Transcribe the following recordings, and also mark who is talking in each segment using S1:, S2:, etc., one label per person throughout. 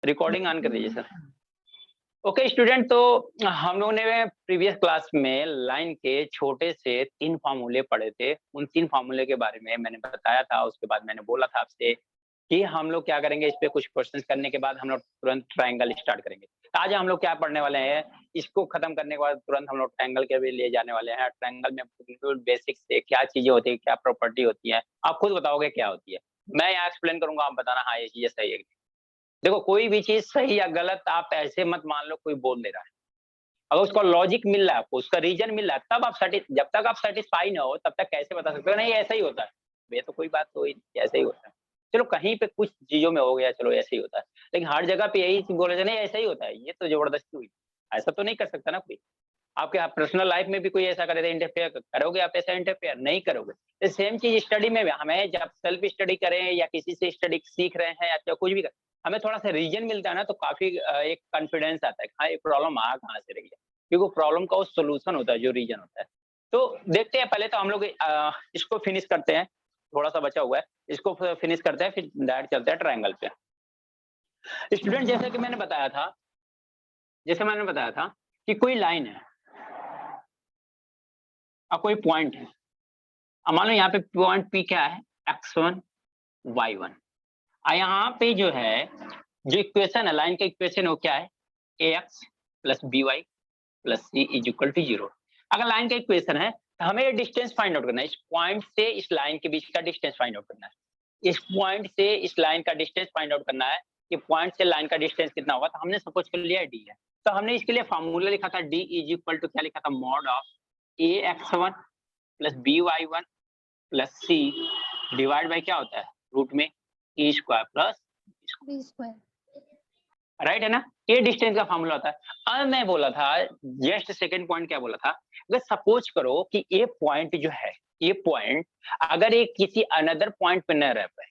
S1: Recording on कर दीजिए sir. Okay student, तो हम लोगों ने प्रीवियस क्लास में लाइन के छोटे से 3 फार्मूले पढ़े थे। उन 3 फार्मूले के बारे में मैंने बताया था, उसके बाद मैंने बोला था आपसे कि हम लोग क्या करेंगे, इस पे कुछ क्वेश्चंस करने के बाद हम लोग तुरंत ट्रायंगल स्टार्ट करेंगे। तो आज हम लोग क्या पढ़ने वाले हैं, इसको खत्म करने के बाद तुरंत हम लोग ट्रायंगल के भी लिए जाने वाले हैं। ट्रायंगल में बिल्कुल बेसिक से क्या चीजें होती है, क्या प्रॉपर्टी होती है, आप खुद बताओगे क्या होती है। मैं यहाँ एक्सप्लेन करूंगा, आप बताना हाँ ये चीजें सही है। देखो कोई भी चीज सही या गलत आप ऐसे मत मान लो कोई बोल दे रहा है। अगर उसका लॉजिक मिल रहा है आपको, उसका रीजन मिल रहा है, तब आप जब तक आप सेटिस्फाई ना हो तब तक कैसे बता सकते हो नहीं ऐसा ही होता है। ये तो कोई बात तो ऐसा ही होता है। चलो कहीं पे कुछ चीजों में हो गया, चलो ऐसे ही होता है, लेकिन हर जगह पे यही बोले थे नहीं ऐसा ही होता है, ये तो जबरदस्ती हुई। ऐसा तो नहीं कर सकता ना कोई। आपके पर्सनल लाइफ में भी कोई ऐसा करे, इंटरफेयर करोगे आप, ऐसा इंटरफेयर नहीं करोगे। तो सेम चीज स्टडी में भी, हमें जब सेल्फ स्टडी करें या किसी से स्टडी सीख रहे हैं या कुछ भी करें, हमें थोड़ा सा रीजन मिलता है ना, तो काफी एक कॉन्फिडेंस आता है, हाँ ये प्रॉब्लम आ कहाँ से रही है, क्योंकि प्रॉब्लम का वो सोल्यूशन होता है जो रीजन होता है। तो देखते हैं, पहले तो हम लोग इसको फिनिश करते हैं, थोड़ा सा बचा हुआ है, इसको फिनिश करते हैं, फिर डायरेक्ट चलते हैं ट्रायंगल पे। स्टूडेंट जैसे मैंने बताया था कि कोई लाइन है और कोई पॉइंट है। अब मान लो यहाँ पे पॉइंट पी क्या है, x1 y1। यहाँ पे जो है, जो इक्वेशन है, लाइन का इक्वेशन वो क्या है, ax plus b y plus c is equal to 0। अगर लाइन का इक्वेशन है तो हमें ये डिस्टेंस फाइंड आउट करना है, इस पॉइंट से इस लाइन के बीच का डिस्टेंस फाइंड आउट करना है। इस पॉइंट से इस लाइन का डिस्टेंस फाइंड आउट करना है कि पॉइंट से लाइन का डिस्टेंस कितना होगा। तो हमने सपोज कर लिया डी है, तो हमने इसके लिए फार्मूला लिखा था, डी इज इक्वल टू क्या लिखा था, mod of a x one plus b y one plus c divide by क्या होता है, रूट में a square plus b square, right है ना। ये डिस्टेंस का फार्मूला होता है। अब मैं बोला था, जस्ट सेकंड पॉइंट क्या बोला था, अगर सपोज करो कि ये पॉइंट जो है, ये पॉइंट अगर ये किसी अनदर पॉइंट पे न रह पाए,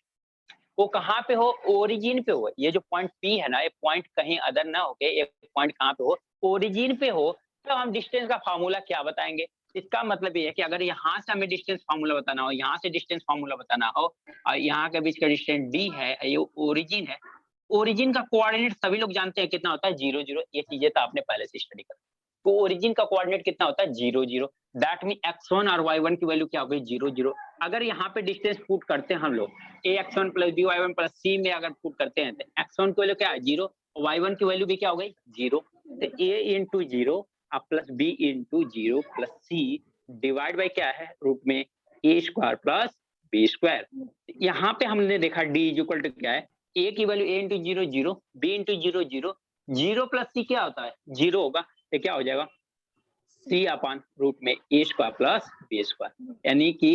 S1: वो कहाँ पे हो, ओरिजिन पे हो। ये जो पॉइंट पी है ना, ये पॉइंट कहीं अदर ना होके एक पॉइंट कहाँ पे हो, ओरिजिन पे हो, तो हम डिस्टेंस का फार्मूला क्या बताएंगे। इसका मतलब ये है कि अगर यहाँ से हमें डिस्टेंस फार्मूला बताना हो, यहाँ से डिस्टेंस फार्मूला बताना हो, और यहाँ के बीच का डिस्टेंस डी है, ये ओरिजिन है। ओरिजिन का कोऑर्डिनेट सभी लोग जानते हैं कितना होता है, 0 0। ये चीजें तो आपने पहले से स्टडी करा। तो ओरिजिन का कोऑर्डिनेट कितना होता है, 0 0। दैट मीन x1 और y1 की वैल्यू क्या हो गई, 0 0। अगर यहाँ पे डिस्टेंस पुट करते हैं हम लोग, a x1 plus b y one plus c में अगर पुट करते हैं, तो x1 की वैल्यू क्या है, 0, y1 की वैल्यू भी क्या हो गई, 0। तो a into 0 plus b into 0 plus c divide by क्या है, रूट में a square plus b square. यहाँ पे हमने देखा डी इज इक्वल टू क्या है, ए की वैल्यू ए इंटू 0 0, बी इंटू 0 0, 0 प्लस सी क्या होता है, 0 होगा। तो क्या हो जाएगा, सी अपॉन रूट में a square plus b square, यानी कि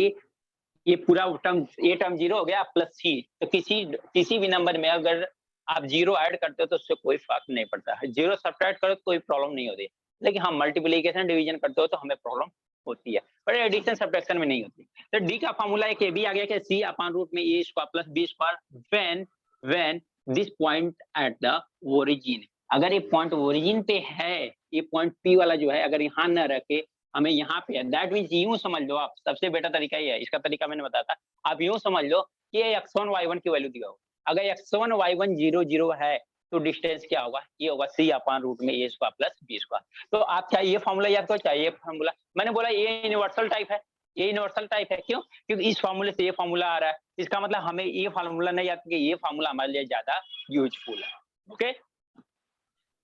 S1: ये पूरा टर्म, ये टर्म 0 हो गया प्लस सी। तो किसी भी नंबर में अगर आप 0 ऐड करते हो तो उससे कोई फर्क नहीं पड़ता है, 0 सब्ट्रैक्ट करो तो कोई प्रॉब्लम नहीं होती, लेकिन हम मल्टीप्लिकेशन डिवीजन करते हो तो हमें प्रॉब्लम होती है, पर एडिशन सब्ट्रैक्शन में नहीं होती। तो डी का फार्मूला एक ये भी आ गया कि सी अपॉन रूट में a square plus b square when this point at the origin. अगर ये पॉइंट ओरिजिन पे है, ये पॉइंट पी वाला जो है अगर यहाँ न रखे, हमें यहाँ पे है, दैट मीन्स यूं समझ लो आप, सबसे बेटर तरीका ये है, इसका तरीका मैंने बताया था। आप यूं समझ लो कि ये x1 y1 की वैल्यू दिया हो, अगर x1 y1 0 0 है तो डिस्टेंस क्या होगा, ये होगा सी अपॉन रूट में a square plus b square. तो आप चाहे ये फॉर्मूला याद करो, चाहे ये फॉर्मूला, मैंने बोला ये यूनिवर्सल टाइप है, ये यूनिवर्सल टाइप है, क्यों, क्योंकि इस फॉर्मूले से ये फॉर्मूला आ रहा है, इसका मतलब हमें ये फॉर्मूला नहीं याद, कि ये फॉर्मूला हमारे लिए ज्यादा यूजफुल है। ओके,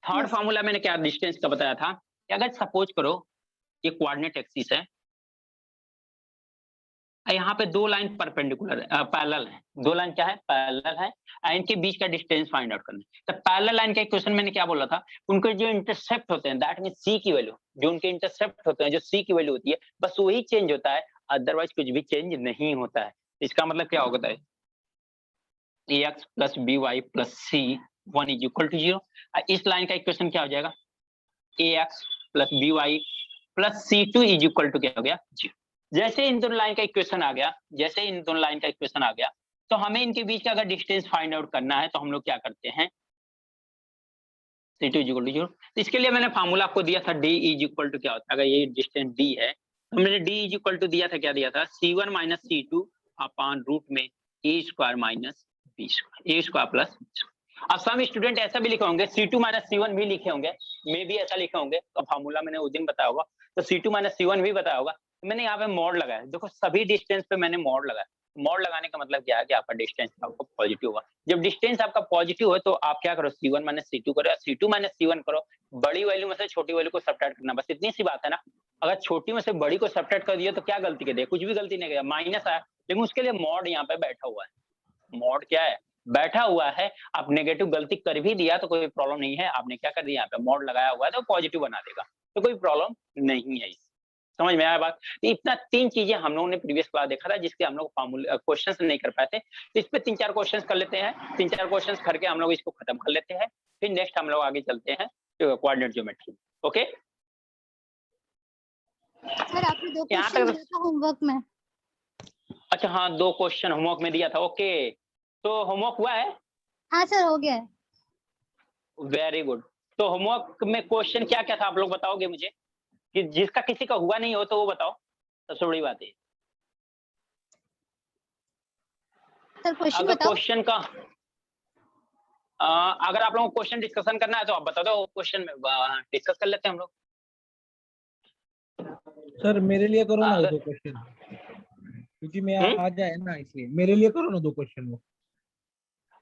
S1: थर्ड फॉर्मूला मैंने क्या डिस्टेंस का बताया था, कि अगर सपोज करो ये कोऑर्डिनेट एक्सिस है, यहाँ पे दो लाइन परपेंडिकुलर पैरेलल है, दो लाइन क्या है, पैरेलल है, इनके बीच का डिस्टेंस फाइंड आउट करना है। तो पैरेलल लाइन का इक्वेशन मैंने क्या बोला था, उनके जो इंटरसेप्ट होते हैं, दैट मीन सी की वैल्यू, जो उनके इंटरसेप्ट होते हैं, जो सी की वैल्यू होती है, बस वही चेंज होता है, अदरवाइज कुछ भी चेंज नहीं होता है। इसका मतलब क्या होता है, a x plus b y plus c 1 is equal to 0। इस लाइन का इक्वेशन क्या हो जाएगा, a x plus b y plus c two is equal to क्या हो गया, 0। जैसे इन दोनों लाइन का इक्वेशन आ गया, जैसे इन दोनों लाइन का इक्वेशन आ गया, तो हमें इनके बीच का अगर डिस्टेंस फाइंड आउट करना है तो हम लोग क्या करते हैं, सी टू इज इक्वल टू 0। इसके लिए मैंने फार्मूला आपको दिया था, डी इज इक्वल टू क्या होता है, अगर ये डिस्टेंस डी है तो मैंने डी इज इक्वल टू दिया था, क्या दिया था, C1 minus C2 upon root में a square minus B square, A square plus, अब सम स्टूडेंट ऐसा भी लिखे होंगे C2 माइनस C1 भी लिखे होंगे, मे भी ऐसा लिखे होंगे, तो फार्मूला मैंने उस दिन बताया होगा, तो C2 माइनस C1 भी बताया होगा। तो मैंने यहाँ पे मॉड लगाया, देखो सभी डिस्टेंस पे मैंने मॉड लगाया। मॉड लगाने का मतलब क्या है कि आपका डिस्टेंस आपका पॉजिटिव होगा। जब डिस्टेंस आपका पॉजिटिव है तो आप क्या करो, C1 माइनस C2 करो या C2 माइनस C1 करो, बड़ी वैल्यू में से छोटी वैल्यू को सब्ट्रैक्ट करना, बस इतनी सी बात है ना। अगर छोटी में से बड़ी को सब्ट्रैक्ट कर दिया तो क्या गलती कर दिया, कुछ भी गलती नहीं किया, माइनस आया, लेकिन उसके लिए मॉड यहाँ पे बैठा हुआ है। मॉड क्या है, बैठा हुआ है। आप नेगेटिव गलती कर भी दिया तो कोई प्रॉब्लम नहीं है, आपने क्या कर दिया, यहाँ पे मॉड लगाया हुआ है तो पॉजिटिव बना देगा, तो कोई प्रॉब्लम नहीं है। समझ में आया बात? तो इतना 3 चीजें हम लोगों ने प्रीवियस क्लास देखा था जिसके हम लोग फार्मूला क्वेश्चंस नहीं कर पाए थे, तो इस पे 3-4 क्वेश्चंस कर लेते हैं, 3-4 क्वेश्चंस करके हम लोग इसको खत्म कर लेते हैं, फिर नेक्स्ट हम लोग आगे चलते हैं कोऑर्डिनेट ज्योमेट्री। ओके,
S2: सर आपने 2
S1: यहाँ
S2: क्वेश्चन
S1: तक।
S2: दिया था होमवर्क में।
S1: अच्छा हाँ, 2 क्वेश्चन होमवर्क में दिया था। ओके, तो होमवर्क हुआ है?
S2: हाँ सर हो गया है।
S1: Very good. तो होमवर्क में क्वेश्चन क्या क्या था आप लोग बताओगे मुझे, कि जिसका किसी का हुआ नहीं हो तो वो बताओ, सबसे बड़ी बात है।
S2: सर क्वेश्चन
S1: अगर
S2: बताओ।
S1: क्वेश्चन का अगर आप लोगों को क्वेश्चन डिस्कशन करना है तो आप बता दो, क्वेश्चन में डिस्कस कर लेते हैं हम लोग।
S3: सर मेरे लिए करो ना
S1: अगर
S3: 2 क्वेश्चन, क्योंकि मैं आ जाए ना, इसलिए मेरे लिए करो ना 2 क्वेश्चन वो।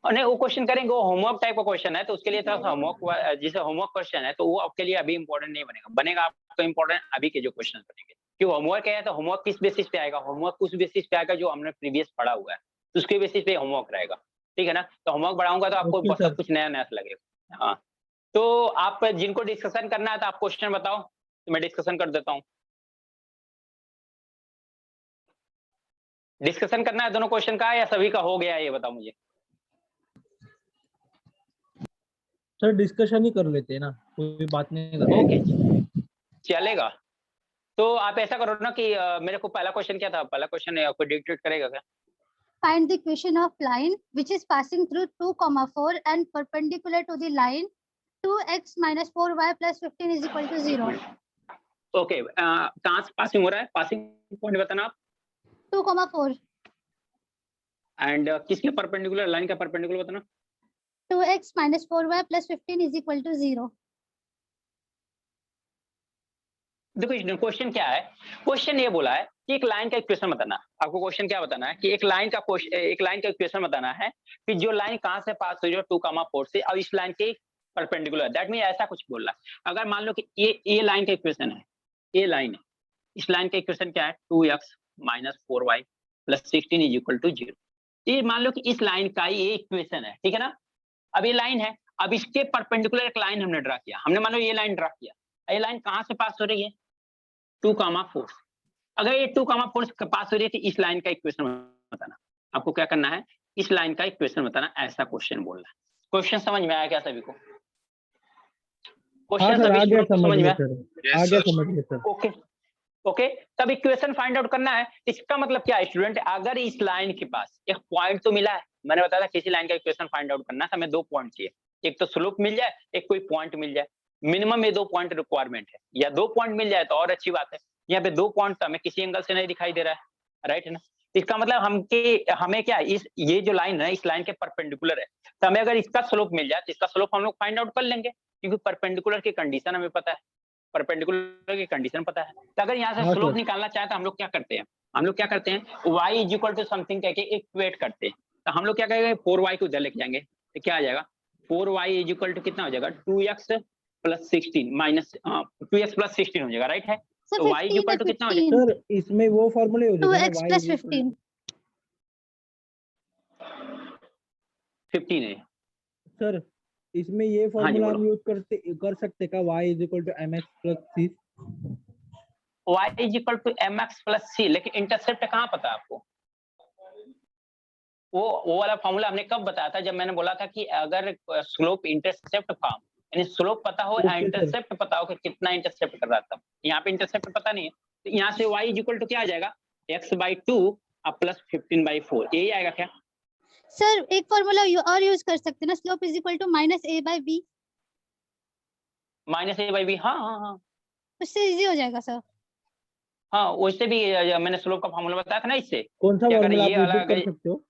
S1: नहीं, वो क्वेश्चन करेंगे, वो होमवर्क टाइप का क्वेश्चन है, तो उसके लिए थोड़ा सा होमवर्क, जैसे होमवर्क क्वेश्चन है तो वो आपके लिए अभी इंपॉर्टेंट नहीं बनेगा, बनेगा आपको इंपॉर्टेंट अभी के जो क्वेश्चन बनेंगे। क्यों होमवर्क है तो होमवर्क किस बेसिस पे आएगा, होमवर्क उस बेसिस पे आएगा जो हमने प्रीवियस पढ़ा हुआ है, तो उसके बेसिस पे होमवर्क रहेगा। ठीक है ना, तो होमवर्क बढ़ाऊंगा तो आपको
S3: ओके सर।
S1: सब कुछ नया नया लगेगा। हाँ, तो आप जिनको डिस्कशन करना है तो आप क्वेश्चन बताओ, तो मैं डिस्कशन कर देता हूँ। डिस्कशन करना है दोनों क्वेश्चन का या सभी का हो गया है, ये बताओ मुझे।
S3: सर डिस्कशन ही कर लेते हैं ना, कोई बात नहीं करते।
S1: ओके, चलेगा। तो आप ऐसा करो ना कि मेरे को पहला क्वेश्चन क्या था, पहला क्वेश्चन कोई डिक्टेट करेगा क्या?
S2: Find the equation of line which is passing through 2,4 and perpendicular to the line 2x minus 4y plus 15 is equal to 0.
S1: Okay, कहाँ से पासिंग हो रहा है, पासिंग पॉइंट बताना आप।
S2: 2,4
S1: एंड किसके परपेंडिकुलर, लाइन का परपेंडिकुलर बताना।
S2: 2x minus 4y plus 15 is equal to 0.
S1: देखो क्वेश्चन क्या है, क्वेश्चन ये बोला है कि एक लाइन का इक्वेशन बताना। आपको क्वेश्चन क्या बताना है कि एक लाइन का इक्वेशन बताना है कि जो लाइन कहाँ से पास हुई, जो 2,4 से, अब इस लाइन के परपेंडिकुलर, दैट मीन ऐसा कुछ बोल रहा है। अगर मान लो कि ये लाइन का इक्वेशन है, ये लाइन है, इस लाइन का इक्वेशन क्या है, 2x minus 4y plus 16 is equal to 0। ये मान लो कि इस लाइन का ये इक्वेशन है, ठीक है ना। अब ये लाइन है, अब इसके परपेंडिकुलर एक लाइन हमने ड्रा किया, हमने मान लो ये लाइन ड्रा किया, ये लाइन कहाँ से पास हो रही है, 2,4। अगर ये 2,4 पास हो रही है तो इस लाइन का इक्वेशन बताना। आपको क्या करना है, इस लाइन का इक्वेशन बताना, ऐसा क्वेश्चन बोल रहा है। क्वेश्चन समझ में आया क्या सभी को?
S3: हाँ
S1: क्वेश्चन
S3: सर, आ
S1: सभी
S3: गया
S1: स्टूडेंट को
S3: समझ
S1: समझ में
S3: में
S1: आया?
S3: सर, आ गया समझ में सर।
S1: ओके ओके, तब इक्वेशन फाइंड आउट करना है। इसका मतलब क्या है स्टूडेंट, अगर इस लाइन के पास एक पॉइंट तो मिला है, मैंने बताया था किसी लाइन का इक्वेशन फाइंड आउट करना है, हमें 2 पॉइंट चाहिए, एक तो स्लोप मिल जाए, एक कोई पॉइंट मिल जाए, मिनिमम ये 2 पॉइंट रिक्वायरमेंट है, या 2 पॉइंट मिल जाए तो और अच्छी बात है। यहाँ पे 2 पॉइंट हमें किसी एंगल से नहीं दिखाई दे रहा है, राइट है ना। इसका मतलब हमें क्या, ये जो लाइन है इस लाइन के परपेंडिकुलर है, तो हमें अगर इसका स्लोप मिल जाए तो इसका स्लोप हम लोग फाइंड आउट कर लेंगे, क्योंकि परपेंडिकुलर की कंडीशन हमें पता है, परपेंडिकुलर की कंडीशन पता है। तो अगर यहाँ से
S3: हाँ
S1: स्लोप
S3: सर।
S1: निकालना चाहे तो हम लोग क्या करते हैं, y is equal to something कह के इक्वेट करते हैं। तो हम लोग क्या करेंगे, 4y को उधर लेके जाएंगे, तो क्या आ जाएगा, 4y इज इक्वल टू कितना हो जाएगा, 2x plus 16 minus 2x plus 16 हो जाएगा, राइट है।
S2: सर
S1: तो y इज
S2: 15
S1: इक्वल
S2: है,
S1: टू कितना हो जाएगा,
S2: 15
S3: सर इसमें वो फॉर्मूले हो जाएगा ना,
S2: 2x
S3: y
S2: plus
S3: is equal
S2: 15
S1: 15 है।
S3: सर इसमें ये
S1: हाँ जी
S3: फॉर्मूला
S1: बोलो,
S3: हम यूज कर सकते का, y is equal to mx plus c।
S1: y is equal to mx plus c, लेकिन इंटरसेप्ट कहाँ पता है आपको? वो वाला फॉर्मूला हमने कब बताया था, जब मैंने बोला था कि अगर स्लोप इंटरसेप्ट फॉर्म, यानी स्लोप पता हो या
S3: ओके सर।
S1: इंटरसेप्ट पता हो कि कितना इंटरसेप्ट कर रहा था, यहाँ पे इंटरसेप्ट पता नहीं है, तो यहाँ से y इज इक्वल टू क्या आ जाएगा, x/2 प्लस 15/4, यही आएगा क्या?
S2: सर एक फॉर्मूला और यूज कर सकते हैं ना, slope is equal to minus a by बी,
S1: माइनस a/b, हाँ हाँ हाँ
S2: उससे इजी हो जाएगा सर।
S1: हाँ, उससे भी मैंने स्लोप का फॉर्मूला बताया था ना, इससे
S3: कौन सा
S1: कि अगर
S3: फॉर्मूला
S1: ये
S3: आप
S1: वाला
S3: रिपीट कर सकते हो?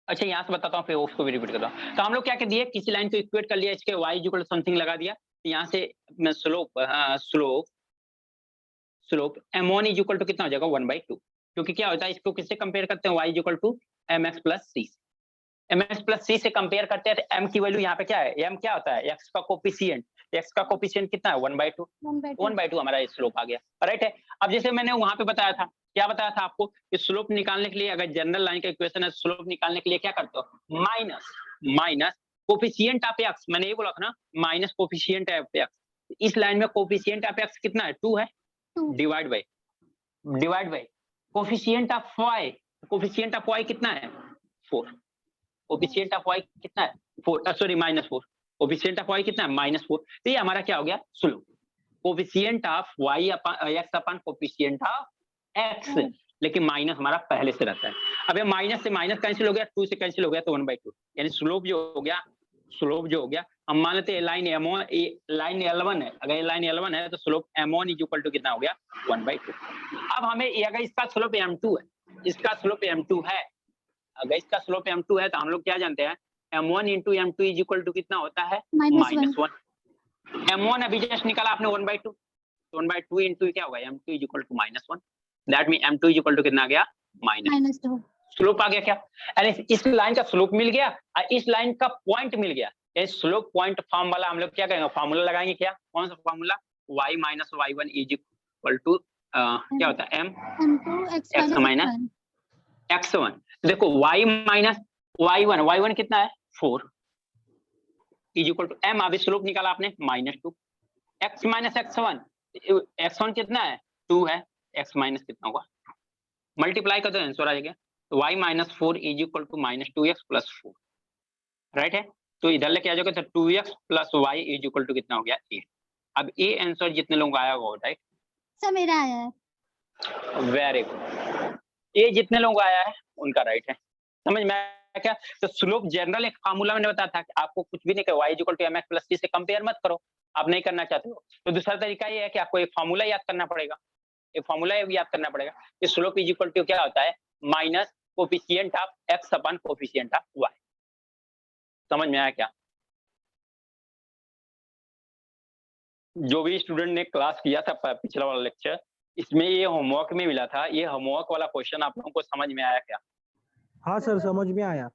S1: अच्छा यहाँ से बताता हूँ फिर उसको भी रिपीट करता हूँ। तो हम लोग क्या कर दिए, किसी लाइन को इक्वेट कर लिया, इसके y इक्वल समथिंग लगा दिया, तो यहाँ से मैं slope m1 is equal to कितना हो जाएगा 1/2, क्योंकि क्या होता है इसको किससे कंपेयर करते हैं, y is equal to mx plus c, mx plus c से कंपेयर करते हैं तो m की वैल्यू यहाँ पे क्या है, m क्या होता है, x का कोफिशिएंट, x का कोफिशिएंट कितना है 1/2, 1/2 हमारा स्लोप आ गया, राइट है। अब जैसे मैंने वहां पे बताया था, क्या बताया था आपको कि स्लोप निकालने के लिए अगर जनरल लाइन का इक्वेशन है, स्लोप निकालने के लिए क्या करते हो, माइनस कोफिशिएंट ऑफ x, मैंने ये बोला था ना, माइनस कोफिशिएंट ऑफ x, इस लाइन में कोफिशिएंट ऑफ x कितना है 2 है,
S2: 2
S1: divide by coefficient of y, coefficient of y कितना है 4, कोफिशिएंट ऑफ y कितना है 4, सॉरी -4, कोफिशिएंट ऑफ y कितना है -4, तो ये हमारा क्या हो गया slope, coefficient of y x upon coefficient of x, लेकिन माइनस हमारा पहले से रहता है। अब ये माइनस से माइनस कैंसिल हो गया, 2 से कैंसिल हो गया तो 1/2, यानी स्लोप जो हो गया हम मान लेते हैं लाइन m1 लाइन L1 है, अगर ये लाइन L1 है तो slope m1 is equal to कितना हो गया 1/2। अब हमें अगर इसका स्लोप m2 है, इसका स्लोप m2 है, अगर इसका स्लोप m2 है तो हम लोग क्या जानते हैं m1 into m2 is equal to कितना होता है -1, m1 अभी जस्ट निकाला आपने 1/2, तो 1/2 इंटू क्या होगा m2 is equal to -1, that mean m2 is equal to कितना आ गया -2, स्लोप आ गया क्या, अरे इस लाइन का स्लोप मिल गया और इस लाइन का पॉइंट मिल गया, इस स्लोप पॉइंट फॉर्म वाला हम लोग क्या करेंगे, फार्मूला लगाएंगे, क्या कौन सा formula, y minus y1 is equal to क्या होता है m2 x माइनस x1, देखो y माइनस y1 कितना है 4 इज इक्वल टू m, अभी स्लोप निकाला आपने -2, x माइनस x1 कितना है 2 है, x माइनस कितना होगा, मल्टीप्लाई कर दो आंसर आ जाएगा, तो y minus 4 is equal to -2x plus 4, right है, तो इधर लेके आ जाओगे तो 2x plus y is equal to कितना हो गया 8। अब ये आंसर जितने लोगों का आया होगा, राइट,
S2: सर मेरा आया है,
S1: वेरी गुड, ये जितने लोगों का आया है उनका राइट है, समझ में आया क्या, तो स्लोप जनरल एक फार्मूला मैंने बताया था कि आपको कुछ भी नहीं करो, y is equal to mx plus c से कंपेयर मत करो, आप नहीं करना चाहते हो, तो दूसरा तरीका ये है कि आपको एक फार्मूला याद करना पड़ेगा, एक फार्मूला याद करना पड़ेगा कि स्लोप इज इक्वल टू क्या होता है minus coefficient of x upon coefficient of y, समझ में आया क्या, जो भी स्टूडेंट ने क्लास किया था पिछला वाला लेक्चर, इसमें ये होमवर्क में मिला था, ये होमवर्क वाला क्वेश्चन आप लोगों को समझ में आया क्या,
S3: हाँ सर समझ में आया,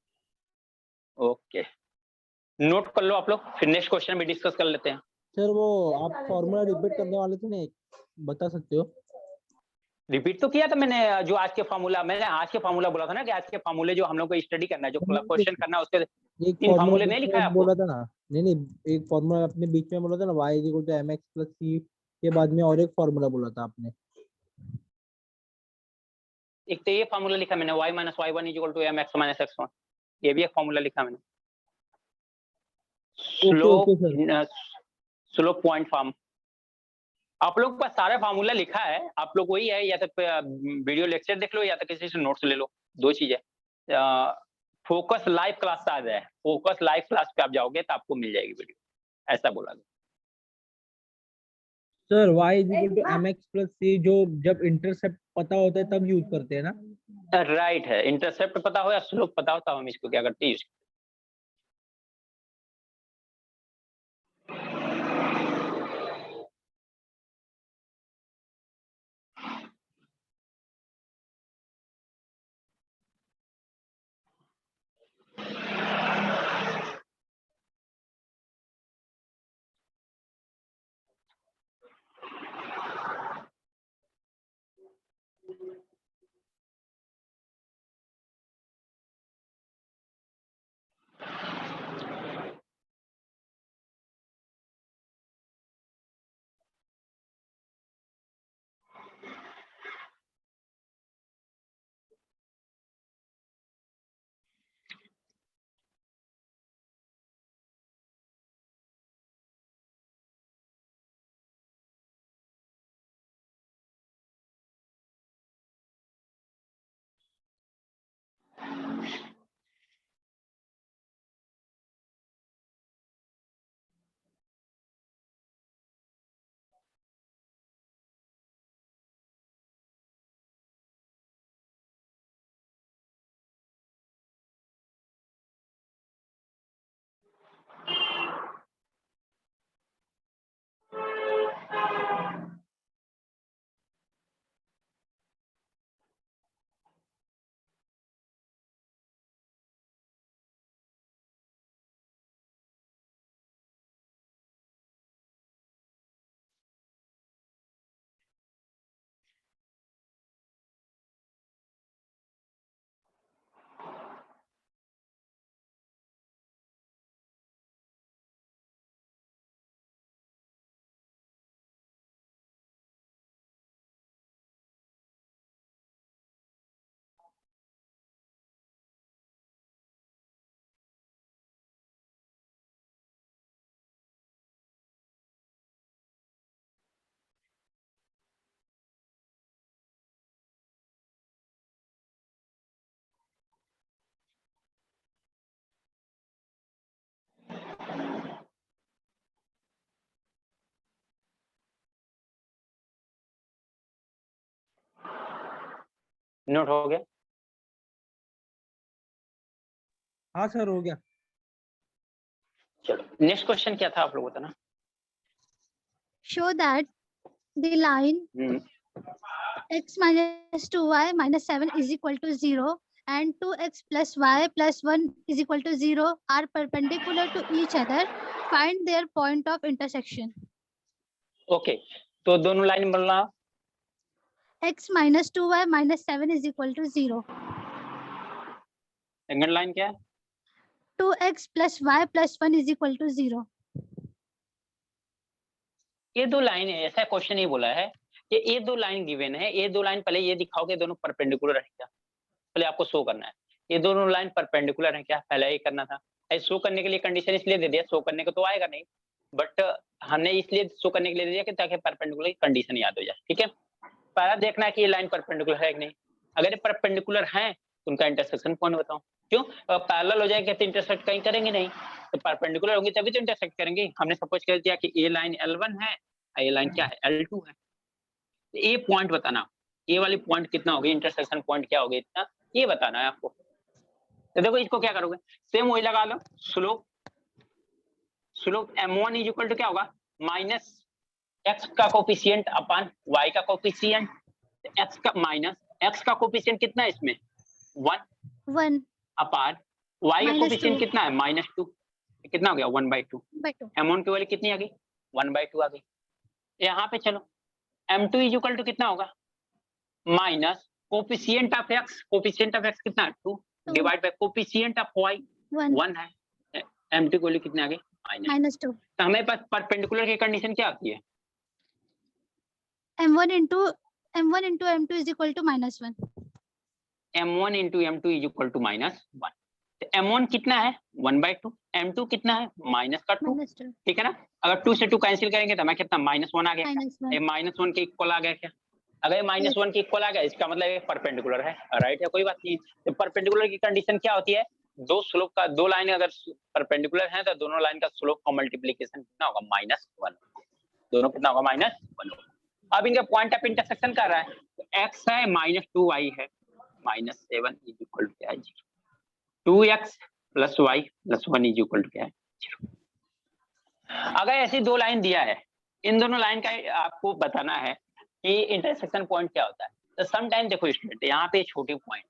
S1: ओके नोट कर लो आप लोग, फिर नेक्स्ट क्वेश्चन भी डिस्कस कर लेते हैं।
S3: सर वो आप फॉर्मूला रिपीट करने वाले थे ना, बता सकते हो,
S1: रिपीट तो किया था मैंने, जो आज के फार्मूला, मैंने आज के फार्मूला बोला था ना कि आज के फार्मूले जो हम लोग को स्टडी करना है, जो क्वेश्चन करना है, उसके
S3: एक
S1: 3 फार्मूले नहीं लिखा है आपको,
S3: बोला था ना, नहीं एक फॉर्मूला आपने बीच में बोला था ना, y is equal to mx plus c के बाद में और एक फॉर्मूला बोला था आपने,
S1: एक तो ये फार्मूला लिखा मैंने y minus y1 is equal to mx minus x1, ये भी एक फार्मूला लिखा मैंने, स्लोप पॉइंट फॉर्म, आप लोग का सारा फार्मूला लिखा है, आप लोग वही है, या तो वीडियो लेक्चर देख लो या तो किसी से नोट्स ले लो, दो चीजें, फोकस लाइव क्लास आ जाए, फोकस लाइव क्लास पे आप जाओगे तो आपको मिल जाएगी वीडियो, ऐसा बोला गया।
S3: Sir y is equal to mx plus c जो जब इंटरसेप्ट पता होता है तब यूज करते हैं ना,
S1: राइट है, इंटरसेप्ट पता हो या स्लोप पता हो तो हम इसको क्या करते हैं नोट हो गया?
S3: हाँ सर हो गया।
S1: चलो नेक्स्ट क्वेश्चन क्या था आप लोग बताना।
S2: Show that the line x minus 2y minus 7 is equal to 0 and 2x plus y plus 1 is equal to 0 are perpendicular to each other. Find their point of intersection.
S1: Okay, तो दोनों line बोलना।
S2: X minus 2y minus 7 is equal to 0.
S1: Second line क्या है?
S2: 2x plus y plus 1 is equal to 0.
S1: ये दो line है, ऐसा question ही बोला है कि ये दो लाइन गिवन है, ये दो लाइन पहले ये दिखाओ कि दोनों परपेंडिकुलर है क्या, पहले आपको शो करना है ये दोनों लाइन परपेंडिकुलर है क्या, पहले ये करना था। शो करने के लिए कंडीशन इसलिए दे दिया, शो करने को तो आएगा नहीं, बट हमने इसलिए शो करने के लिए दे दिया कि ताकि परपेंडिकुलर की कंडीशन याद हो जाए। ठीक है, पहला देखना है कि ये लाइन परपेंडिकुलर है कि नहीं। अगर ये परपेंडिकुलर है तो उनका इंटरसेक्शन पॉइंट बताओ। क्यों? पैरेलल हो जाएगा तो इंटरसेक्ट कहीं करेंगे नहीं, तो परपेंडिकुलर होंगे तभी तो इंटरसेक्ट करेंगे। हमने सपोज कर दिया कि ये लाइन L1 है, ये लाइन क्या है L2 है, तो ये पॉइंट बताना, ये वाली पॉइंट कितना होगी, इंटरसेक्शन पॉइंट क्या होगी इतना, ये बताना है आपको। तो देखो इसको क्या करोगे, सेम वही लगा लो, slope m1 is equal to क्या होगा, माइनस x का कोफिशिएंट अपन y का कोफिशिएंट, x का माइनस x का कोफिशिएंट कितना है इसमें 1 अपार y का कोफिशिएंट कितना है -2, कितना हो गया 1/2। m1 की वैल्यू कितनी आ गई 1/2 आ गई। यहाँ पे चलो m2 इज इक्वल टू कितना होगा, माइनस कोफिशिएंट ऑफ x कितना है 2 divide by coefficient of y 1 है, m2 की वैल्यू कितनी आ गई -2। तो हमें पास परपेंडिकुलर की कंडीशन क्या आती है,
S2: m1 into m2 is equal to -1.
S1: m1 into m2 is equal to -1। तो m1 कितना है 1/2, m2 कितना है -2, ठीक है ना। अगर 2 से 2 कैंसिल करेंगे तो हमें कितना -1 आ गया, ये -1 के इक्वल आ गया क्या, अगर -1 के इक्वल आ गया इसका मतलब ये परपेंडिकुलर है, राइट है, कोई बात नहीं। तो परपेंडिकुलर की कंडीशन क्या होती है, दो स्लोप का, दो लाइन अगर परपेंडिकुलर है तो दोनों लाइन का स्लोप का मल्टीप्लिकेशन कितना होगा -1, दोनों कितना होगा -1 होगा। अब इनका पॉइंट ऑफ इंटरसेक्शन कर रहा है, तो x है -2y है, -7 इज इक्वल टू क्या है 0, 2x plus y plus 1 is equal to क्या है 0। अगर ऐसी दो लाइन दिया है, इन दोनों लाइन का आपको बताना है कि इंटरसेक्शन पॉइंट क्या होता है। तो सम टाइम देखो स्टूडेंट, यहाँ पे छोटे पॉइंट,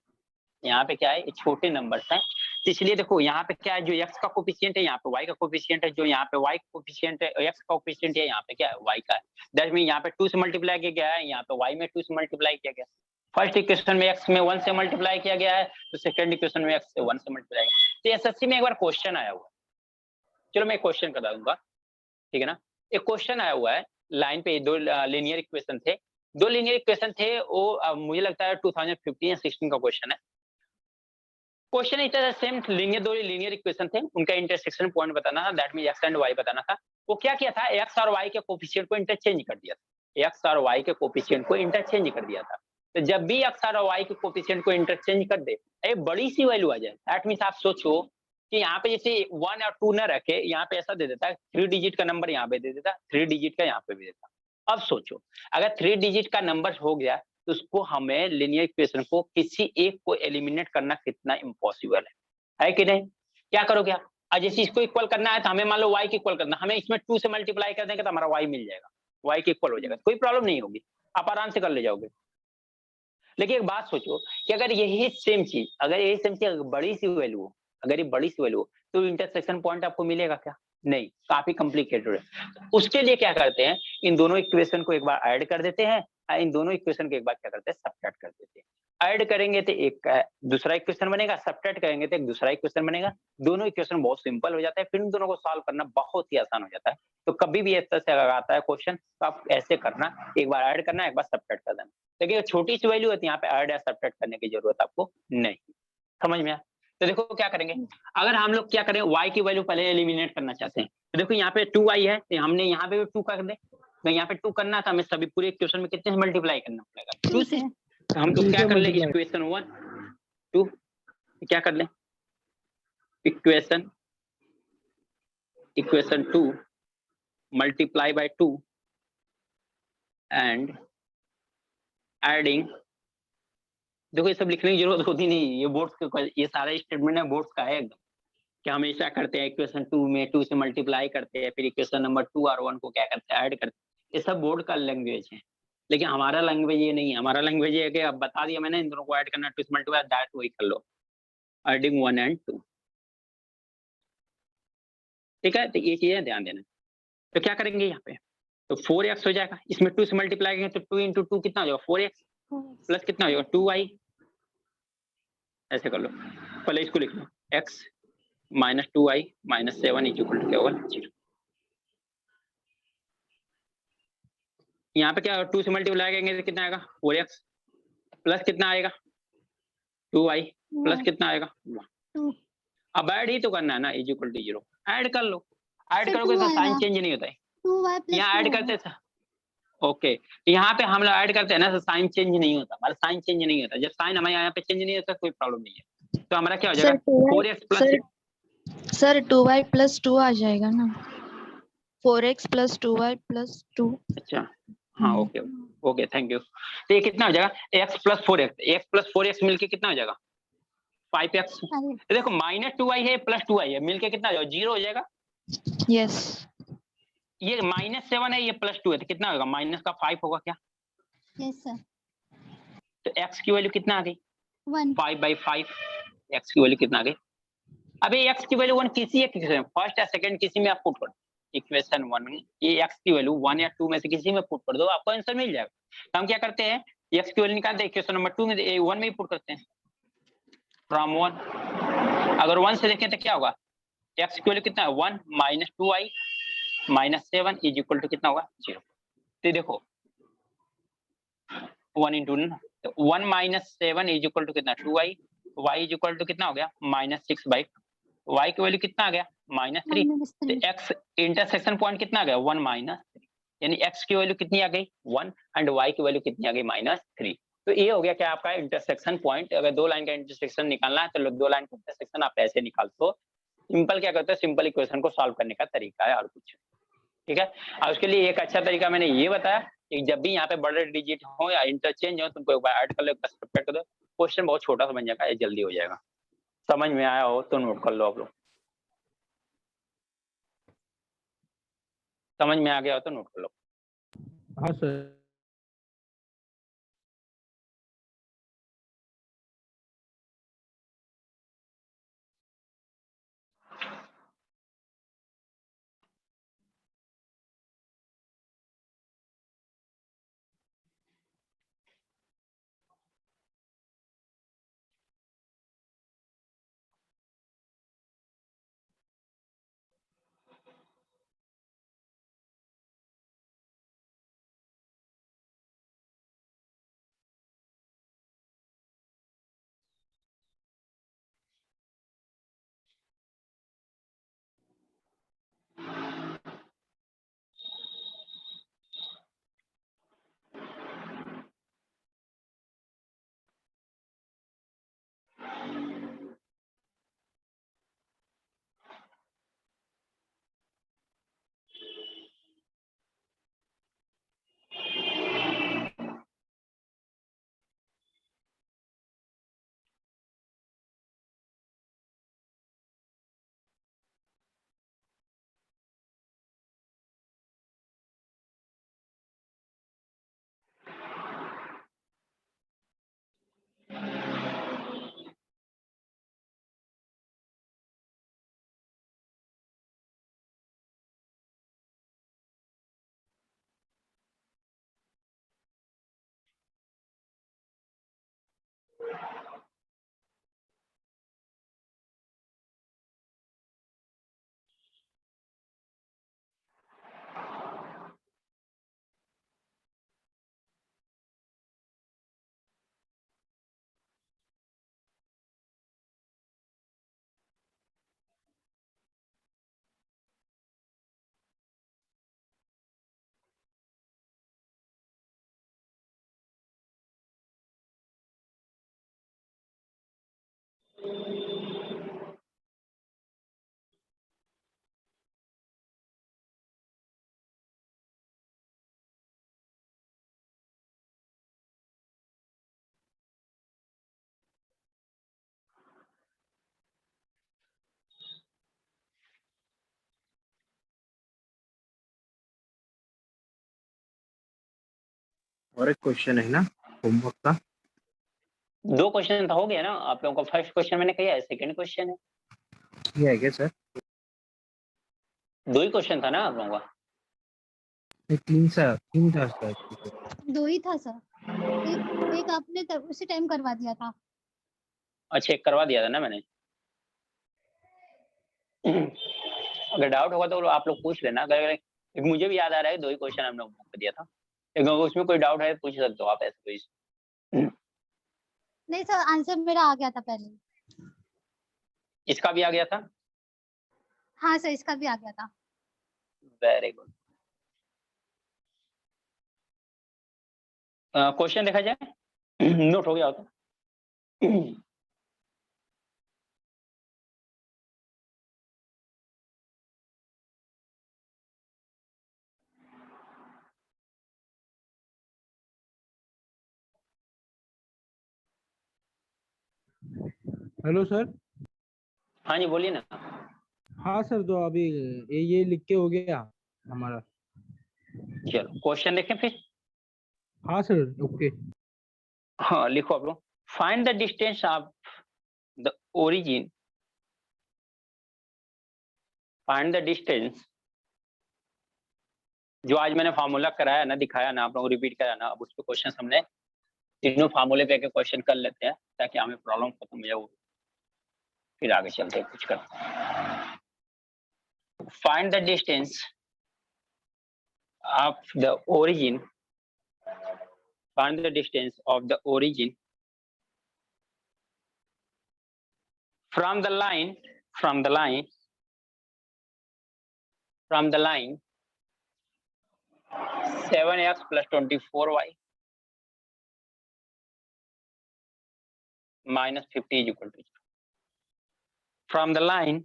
S1: यहाँ पे क्या है छोटे नंबर्स हैं, तो इसलिए देखो यहाँ पे क्या है, जो x का कोफिशिएंट है यहाँ पे y का कोफिशिएंट है, जो यहाँ पे y कोफिशिएंट है x का कोफिशिएंट है यहाँ पे क्या है y का है। दैट मीन यहाँ पे 2 से मल्टीप्लाई किया गया है, यहाँ पे y में 2 से मल्टीप्लाई किया गया। फर्स्ट इक्वेशन में x में 1 से मल्टीप्लाई किया गया है, तो सेकंड इक्वेशन में x से 1 से मल्टीप्लाई। तो एसएससी में एक बार क्वेश्चन आया हुआ है, चलो मैं क्वेश्चन बता दूंगा, ठीक है ना। एक क्वेश्चन आया हुआ है, लाइन पे दो लीनियर इक्वेशन थे, दो लीनियर इक्वेशन थे, वो मुझे लगता है 2015 या 16 का क्वेश्चन है। क्वेश्चन इट इज सेम, दो लीनियर इक्वेशन थे, उनका इंटरसेक्शन पॉइंट बताना था, that mean x and y बताना था। वो क्या किया था, x और y के कोफिशिएंट को इंटरचेंज कर दिया था, x और y के कोफिशिएंट को इंटरचेंज कर दिया था। तो जब भी x और y के कोफिशिएंट को इंटरचेंज कर दे, एक बड़ी सी वैल्यू आ जाए, दैट मीन आप सोचो कि यहाँ पे जैसे 1 और 2 न रखे, यहाँ पे ऐसा दे देता है 3 डिजिट का नंबर यहाँ पे दे देता, 3 डिजिट का यहाँ पे भी देता। अब सोचो अगर 3 डिजिट का नंबर हो गया तो उसको हमें लीनियर इक्वेशन को किसी एक को एलिमिनेट करना कितना इम्पॉसिबल है कि नहीं। क्या करोगे आप, जैसे इसको इक्वल करना है तो हमें मान लो y के इक्वल करना, हमें इसमें 2 से मल्टीप्लाई कर देंगे तो हमारा y मिल जाएगा, y के इक्वल हो जाएगा, कोई प्रॉब्लम नहीं होगी, आप आराम से कर ले जाओगे। लेकिन एक बात सोचो कि अगर यही सेम चीज, बड़ी सी वैल्यू हो, अगर ये बड़ी सी वैल्यू हो तो इंटरसेक्शन पॉइंट आपको मिलेगा क्या, नहीं, काफी कॉम्प्लिकेटेड है। उसके लिए क्या करते हैं, इन दोनों इक्वेशन को एक बार ऐड कर देते हैं, इन दोनों इक्वेशन को एक बार क्या करते हैं सब्ट्रैक्ट कर देते हैं। ऐड करेंगे तो एक दूसरा इक्वेशन बनेगा, सब्ट्रैक्ट करेंगे तो एक दूसरा इक्वेशन बनेगा, दोनों इक्वेशन बहुत सिंपल हो जाता है, फिर इन दोनों को सॉल्व करना बहुत ही आसान हो जाता है। तो कभी भी इस तरह से अगर आता है क्वेश्चन तो आप ऐसे करना, एक बार ऐड करना, एक बार सब्ट्रैक्ट कर देना। देखिए छोटी सी वैल्यू होती है, यहाँ पे ऐड या सब्ट्रैक्ट करने की जरूरत आपको नहीं, समझ में आया। तो देखो क्या करेंगे, अगर हम लोग क्या करें y की वैल्यू पहले एलिमिनेट करना चाहते हैं, तो देखो यहाँ पे 2y है, तो हमने यहाँ पे भी 2 कर दे, तो यहाँ पे 2 करना था, हमें सभी पूरे इक्वेशन में कितने से मल्टीप्लाई करना पड़ेगा 2 से। तो हम तो क्या कर ले, इक्वेशन 1 2 क्या कर ले, equation 2 multiply by 2 and adding देखो ये सब लिखने की जरूरत होती नहीं, ये बोर्ड्स के ये सारा स्टेटमेंट है बोर्ड्स का है एकदम, कि हमेशा करते हैं इक्वेशन 2 में 2 से मल्टीप्लाई करते हैं, फिर इक्वेशन नंबर 2 और 1 को क्या करते हैं ऐड करते हैं, ये सब बोर्ड का लैंग्वेज है। लेकिन हमारा लैंग्वेज ये नहीं है, हमारा लैंग्वेज ये है कि अब बता दिया मैंने इन दोनों को ऐड करना 2 से मल्टीप्लाई डायरेक्ट वही कर लो, एडिंग 1 एंड 2। ठीक है, तो ये चीजें ध्यान देना। तो क्या करेंगे यहाँ पे, तो 4x हो जाएगा, इसमें 2 से मल्टीप्लाई करेंगे तो 2 इंटू 2 कितना हो जाएगा 4x प्लस कितना हो जाएगा 2y। ऐसे कर लो, पहले इसको लिख लो, x minus 2y minus 7 is equal to क्या होगा 0। यहाँ पे क्या 2 से मल्टीप्लाई करेंगे तो कितना आएगा 4x प्लस कितना आएगा 2y प्लस कितना आएगा 1।
S2: 2
S1: अब ऐड ही तो करना है ना, इज इक्वल टू 0, ऐड कर लो। ऐड
S2: फिर
S1: करोगे
S2: 2
S1: तो साइन
S2: आएगा,
S1: चेंज नहीं होता है,
S2: 2y प्लस
S1: यहाँ
S2: 2
S1: ऐड
S2: होगा।
S1: करते थे। ओके, यहाँ पे हम लोग ऐड करते हैं ना तो साइन चेंज नहीं होता, हमारा साइन चेंज नहीं होता, जब साइन हमारे यहाँ पे चेंज नहीं होता कोई प्रॉब्लम नहीं है। तो हमारा क्या हो
S4: सर
S1: जाएगा
S4: 2y
S1: 4x plus
S4: sir 2y plus 2 आ जाएगा ना, 4x प्लस 2y प्लस 2।
S1: अच्छा हाँ ओके ओके थैंक यू। तो ये कितना हो जाएगा x plus 4x, x plus 4x मिलके कितना हो जाएगा 5x। तो देखो माइनस 2y है प्लस 2y है मिलके कितना हो जाएगा 0 हो जाएगा।
S4: यस
S1: ये माइनस 7 है ये प्लस 2 है तो कितना होगा माइनस का 5 होगा क्या।
S2: यस सर,
S1: तो x की वैल्यू कितना आ गई
S2: 1।
S1: 5/5, x की वैल्यू कितना आ गई। अभी x की वैल्यू 1 किसी एक फर्स्ट या सेकंड किसी में आप पुट कर दो, इक्वेशन 1 में ये x की वैल्यू 1 या 2 में से किसी में पुट कर दो आपको आंसर मिल जाएगा। तो हम क्या करते हैं x की वैल्यू निकालते हैं इक्वेशन नंबर 2 में 1 में ही पुट करते हैं फ्रॉम 1। अगर 1 से देखें तो क्या होगा x की वैल्यू कितना है 1 minus 2y minus 7 is equal to कितना होगा 0। तो देखो 1 इंटू ना, तो 1 माइनस 7 इज इक्वल टू कितना 2y, y is equal to कितना हो गया माइनस 6/2, y की वैल्यू कितना आ गया -3। तो x इंटरसेक्शन पॉइंट कितना आ गया 1 -3, यानी x की वैल्यू कितनी आ गई 1 एंड y की वैल्यू कितनी आ गई -3। तो ये हो गया क्या आपका इंटरसेक्शन पॉइंट। अगर दो लाइन का इंटरसेक्शन निकालना है तो दो लाइन का इंटरसेक्शन आप ऐसे निकालते हो। सिंपल क्या करते हो सिंपल इक्वेशन को सॉल्व करने का तरीका है और कुछ। ठीक है, और उसके लिए एक अच्छा तरीका मैंने ये बताया कि जब भी यहाँ पे बड़े डिजिट हो या इंटरचेंज हो तुमको एक बार ऐड कर लो सब्ट्रैक्ट कर दो, क्वेश्चन बहुत छोटा सा बन जाएगा, ये जल्दी हो जाएगा। समझ में आया हो तो नोट कर लो आप लोग, समझ में आ गया हो तो नोट कर लो।
S3: हाँ सर। और एक क्वेश्चन है ना होमवर्क का।
S1: 2 क्वेश्चन था, हो गया ना आप लोगों का। फर्स्ट क्वेश्चन मैंने किया है, सेकंड क्वेश्चन है।
S3: ये है क्या सर?
S1: 2 ही क्वेश्चन था ना आप लोगों का।
S3: तीन था सर।
S2: 2 ही था सर। एक आपने उसी टाइम करवा दिया था।
S1: अच्छा, एक करवा दिया था ना मैंने। अगर डाउट होगा तो आप लोग पूछ लेना। अगर एक मुझे भी याद आ रहा है 2 ही क्वेश्चन हमने होमवर्क कर दिया था। लेकिन अगर उसमें कोई डाउट है पूछ सकते हो आप, ऐसे कोई।
S2: नहीं सर, आंसर मेरा आ गया था पहले।
S1: इसका भी आ गया था।
S2: हाँ सर, इसका भी आ गया था।
S1: Very good. क्वेश्चन देखा जाए, नोट हो गया होता।
S3: Hello sir.
S1: हाँ जी, बोलिए ना।
S3: हाँ सर, तो अभी ये लिख के हो गया हमारा।
S1: चलो क्वेश्चन देखें फिर।
S3: हाँ सर, ओके।
S1: हाँ, लिखो आप लोग। Find the distance of the origin. Find the distance. जो आज मैंने फार्मूला कराया ना, दिखाया ना, आप लोगों को रिपीट कराया ना, अब उस पे क्वेश्चन हमने तीनों फार्मूले पे के क्वेश्चन कर लेते हैं ताकि हमें प्रॉब्लम खत्म हो जाए, फिर आगे चलते हैं कुछ करते हैं। Find the distance of the origin. Find the distance of the origin from the line from the line 7x plus 24y minus 50 is equal to 0. From the line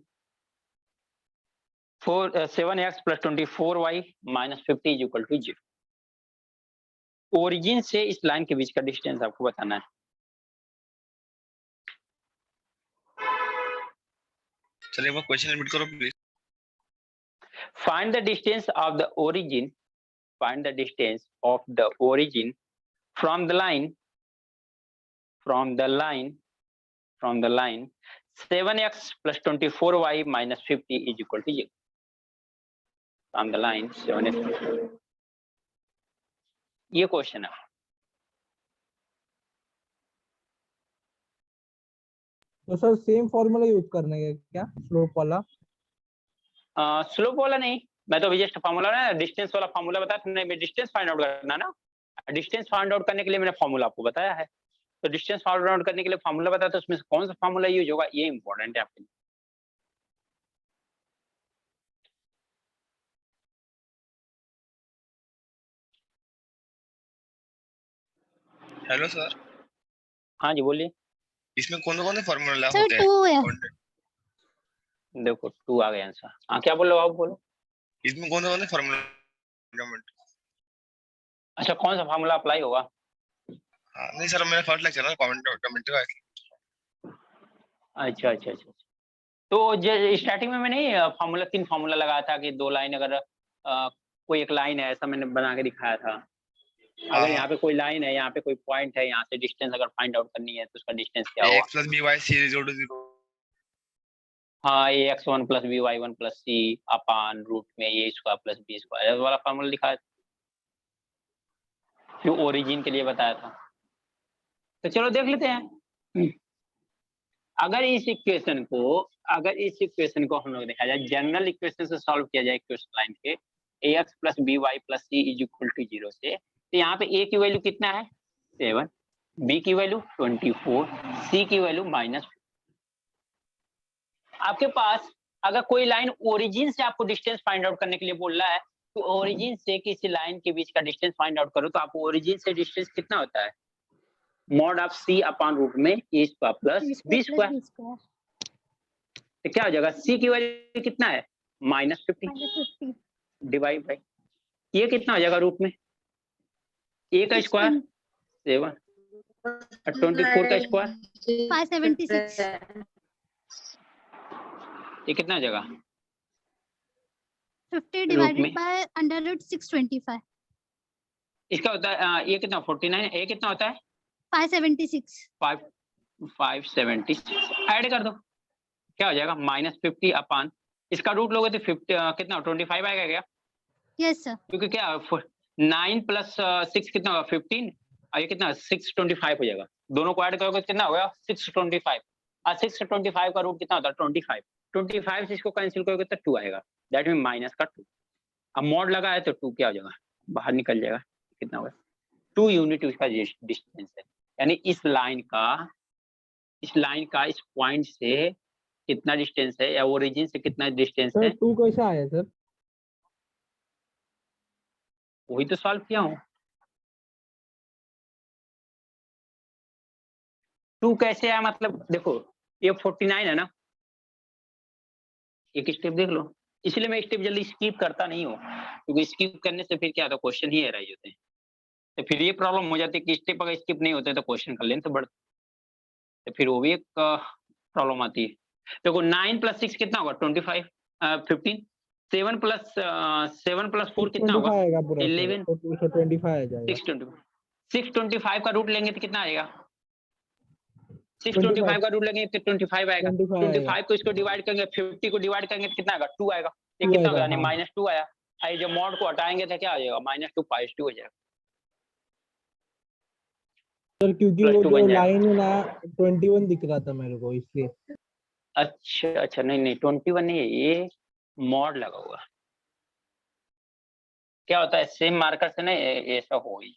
S1: 7x plus 24y minus 50 is equal to 0. Origin से इस line के बीच का distance आपको बताना है।
S5: चलिए वो question repeat करो please.
S1: Find the distance of the origin. Find the distance of the origin from the line 7x plus 24y minus 50 is equal to 0. From the line 7x. ये question है।
S3: तो sir same formula use करना है क्या, slope वाला?
S1: Slope वाला नहीं, मैं तो अभी जस्ट फार्मूला ना, डिस्टेंस वाला फार्मूला बताया तुमने। मैं डिस्टेंस फाइंड आउट करना ना, डिस्टेंस फाइंड आउट करने के लिए मैंने फार्मूला आपको बताया है। तो डिस्टेंस फाइंड आउट करने के लिए फार्मूला बताया, तो उसमें से कौन सा फार्मूला यूज होगा ये इंपॉर्टेंट है आपके लिए।
S5: Hello sir.
S1: हाँ जी, बोलिए।
S5: इसमें कौन से फॉर्मूला
S2: सर
S5: होते हैं?
S2: 2 है।
S1: देखो 2 आ गया आंसर। हाँ, क्या बोल रहे हो आप, बोलो।
S5: इसमें कौन से फॉर्मूला?
S1: अच्छा, कौन सा फार्मूला अप्लाई होगा?
S5: नहीं सर, मेरा फर्स्ट लेक्चर है कमेंट का।
S1: अच्छा अच्छा अच्छा। तो स्टार्टिंग में मैंने फार्मूला 3 फार्मूला लगाया था कि 2 लाइन, अगर कोई एक लाइन है ऐसा मैंने बना के दिखाया था। अगर यहाँ पे कोई लाइन है, यहाँ पे कोई पॉइंट है, यहाँ से डिस्टेंस अगर फाइंड आउट करनी है तो उसका डिस्टेंस क्या होगा?
S5: ax + by c = 0।
S1: हाँ, ax1 + by1 + c upon root में a² + b² वाला फार्मूला दिखाया था, जो ओरिजिन के लिए बताया था। तो चलो देख लेते हैं। अगर इस इक्वेशन को हम लोग देखा जाए, जनरल इक्वेशन से सॉल्व किया जाए इक्वेशन लाइन के ax + by + c = 0 से, तो यहाँ पे a की वैल्यू कितना है 7, b की वैल्यू 24, c की वैल्यू -50। आपके पास अगर कोई लाइन ओरिजिन से आपको डिस्टेंस फाइंड आउट करने के लिए बोल रहा है, तो ओरिजिन से किसी लाइन के बीच का डिस्टेंस फाइंड आउट करो, तो आपको ओरिजिन से डिस्टेंस कितना होता है? Mod of c upon root में a² + b²। तो क्या हो जाएगा? c की वैल्यू कितना है? -50 डिवाइड बाय ये कितना हो जाएगा रूट में? a का स्क्वायर 7 और 24 का स्क्वायर
S2: 576।
S1: ये कितना हो जाएगा?
S2: 50
S1: रूट
S2: डिवाइडेड
S1: में
S2: बाय √625।
S1: इसका होता है ये कितना 49, ए कितना होता है
S2: 576.
S1: 576 ऐड कर दो, क्या हो जाएगा -50 अपान, इसका रूट लोगे तो 50 कितना 25 आएगा क्या,
S2: Yes, sir.
S1: क्योंकि क्या 9 + 6 कितना होगा 15 और ये कितना 625 हो जाएगा, दोनों को ऐड करोगे कितना होगा 625 और 625 का रूट कितना होता है 25 से इसको कैंसिल करोगे तो 2 आएगा, दैट मीन माइनस का 2। अब मॉड लगा है तो 2 क्या हो जाएगा बाहर निकल जाएगा, कितना होगा 2 यूनिट उसका डिस्टेंस है, यानी इस लाइन का इस पॉइंट से कितना डिस्टेंस है या ओरिजिन से कितना डिस्टेंस
S3: सर
S1: है,
S3: 2 कैसे आया सर?
S1: वही तो सॉल्व किया हूँ। 2 कैसे आया मतलब देखो ये 49 है ना, एक स्टेप देख लो, इसलिए मैं स्टेप जल्दी स्किप करता नहीं हूँ, क्योंकि स्किप करने से फिर क्या होता है क्वेश्चन ही एराइज होते हैं, तो फिर ये प्रॉब्लम हो जाती है कि स्टेप अगर स्किप नहीं होते तो क्वेश्चन का लेंथ बढ़ता, तो फिर वो भी एक प्रॉब्लम आती है। देखो 9 + 6 कितना होगा 25 15, 7 + 4 कितना होगा
S3: 25 आएगा पूरा
S1: 11,
S3: तो 225 आ जाएगा।
S1: 625 का रूट लेंगे तो कितना आएगा 625 का रूट लेंगे तो 25 आएगा,
S3: 25 आएगा।
S1: 25 को इसको डिवाइड करेंगे 50 को डिवाइड करेंगे तो कितना आएगा 2 आएगा, ये
S3: 2
S1: कितना
S3: आएगा,
S1: होगा यानी
S3: हाँ।
S1: -2 आया, और जब मॉड को हटाएंगे तो क्या आ जाएगा -2 +2 हो जाएगा,
S3: सर क्योंकि
S1: प्लस
S3: वो
S1: 2
S3: जो
S1: बन जाएगा।
S3: लाइन है ना 21 दिख रहा था मेरे को इसलिए।
S1: अच्छा नहीं 21 नहीं है, ये मॉड लगा हुआ, क्या होता है सेम मार्कर से ना ऐसा हो गई।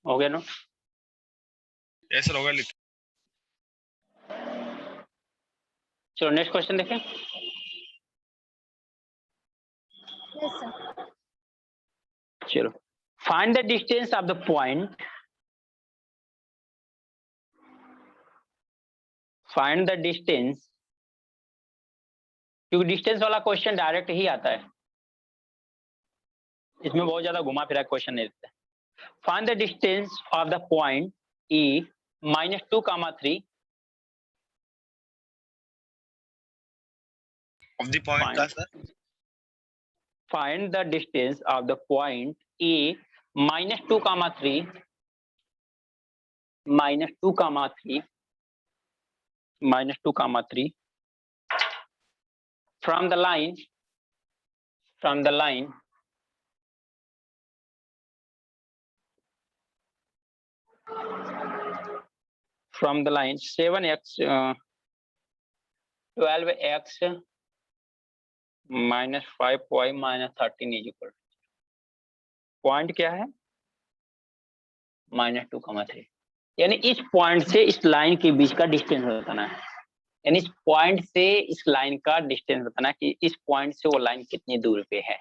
S1: हो गया ना,
S5: यस सर हो गया।
S1: चलो नेक्स्ट क्वेश्चन देखें।
S2: Yes, sir.
S1: चलो find the distance of the point, find the distance, क्योंकि डिस्टेंस वाला क्वेश्चन डायरेक्ट ही आता है, इसमें बहुत ज्यादा घुमा फिरा क्वेश्चन नहीं देते। Find the distance of the point E -2, 3
S5: of the point का sir,
S1: find the distance of the point E -2, 3 -2, 3 -2, 3 from the line, from the line from the line 7x 12x -5y -13 is equal, point क्या है -2, 3, यानी इस point से इस line के बीच का distance बताना है, यानी इस पॉइंट से इस लाइन का डिस्टेंस बताना कि इस पॉइंट से वो लाइन कितनी दूर पे है।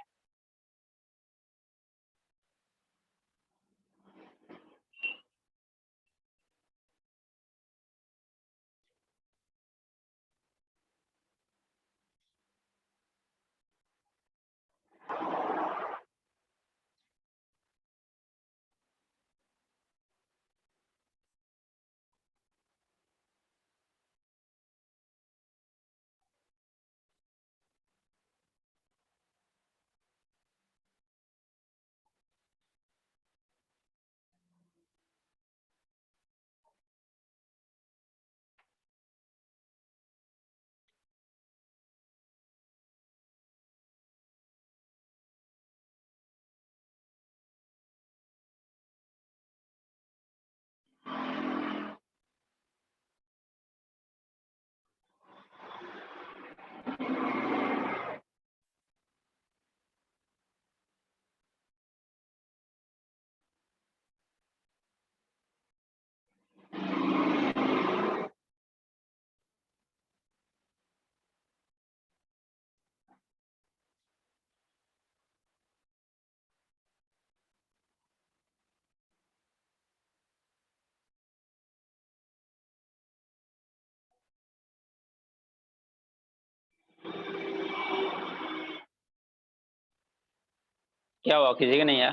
S1: क्या हुआ, किसी का नहीं आया?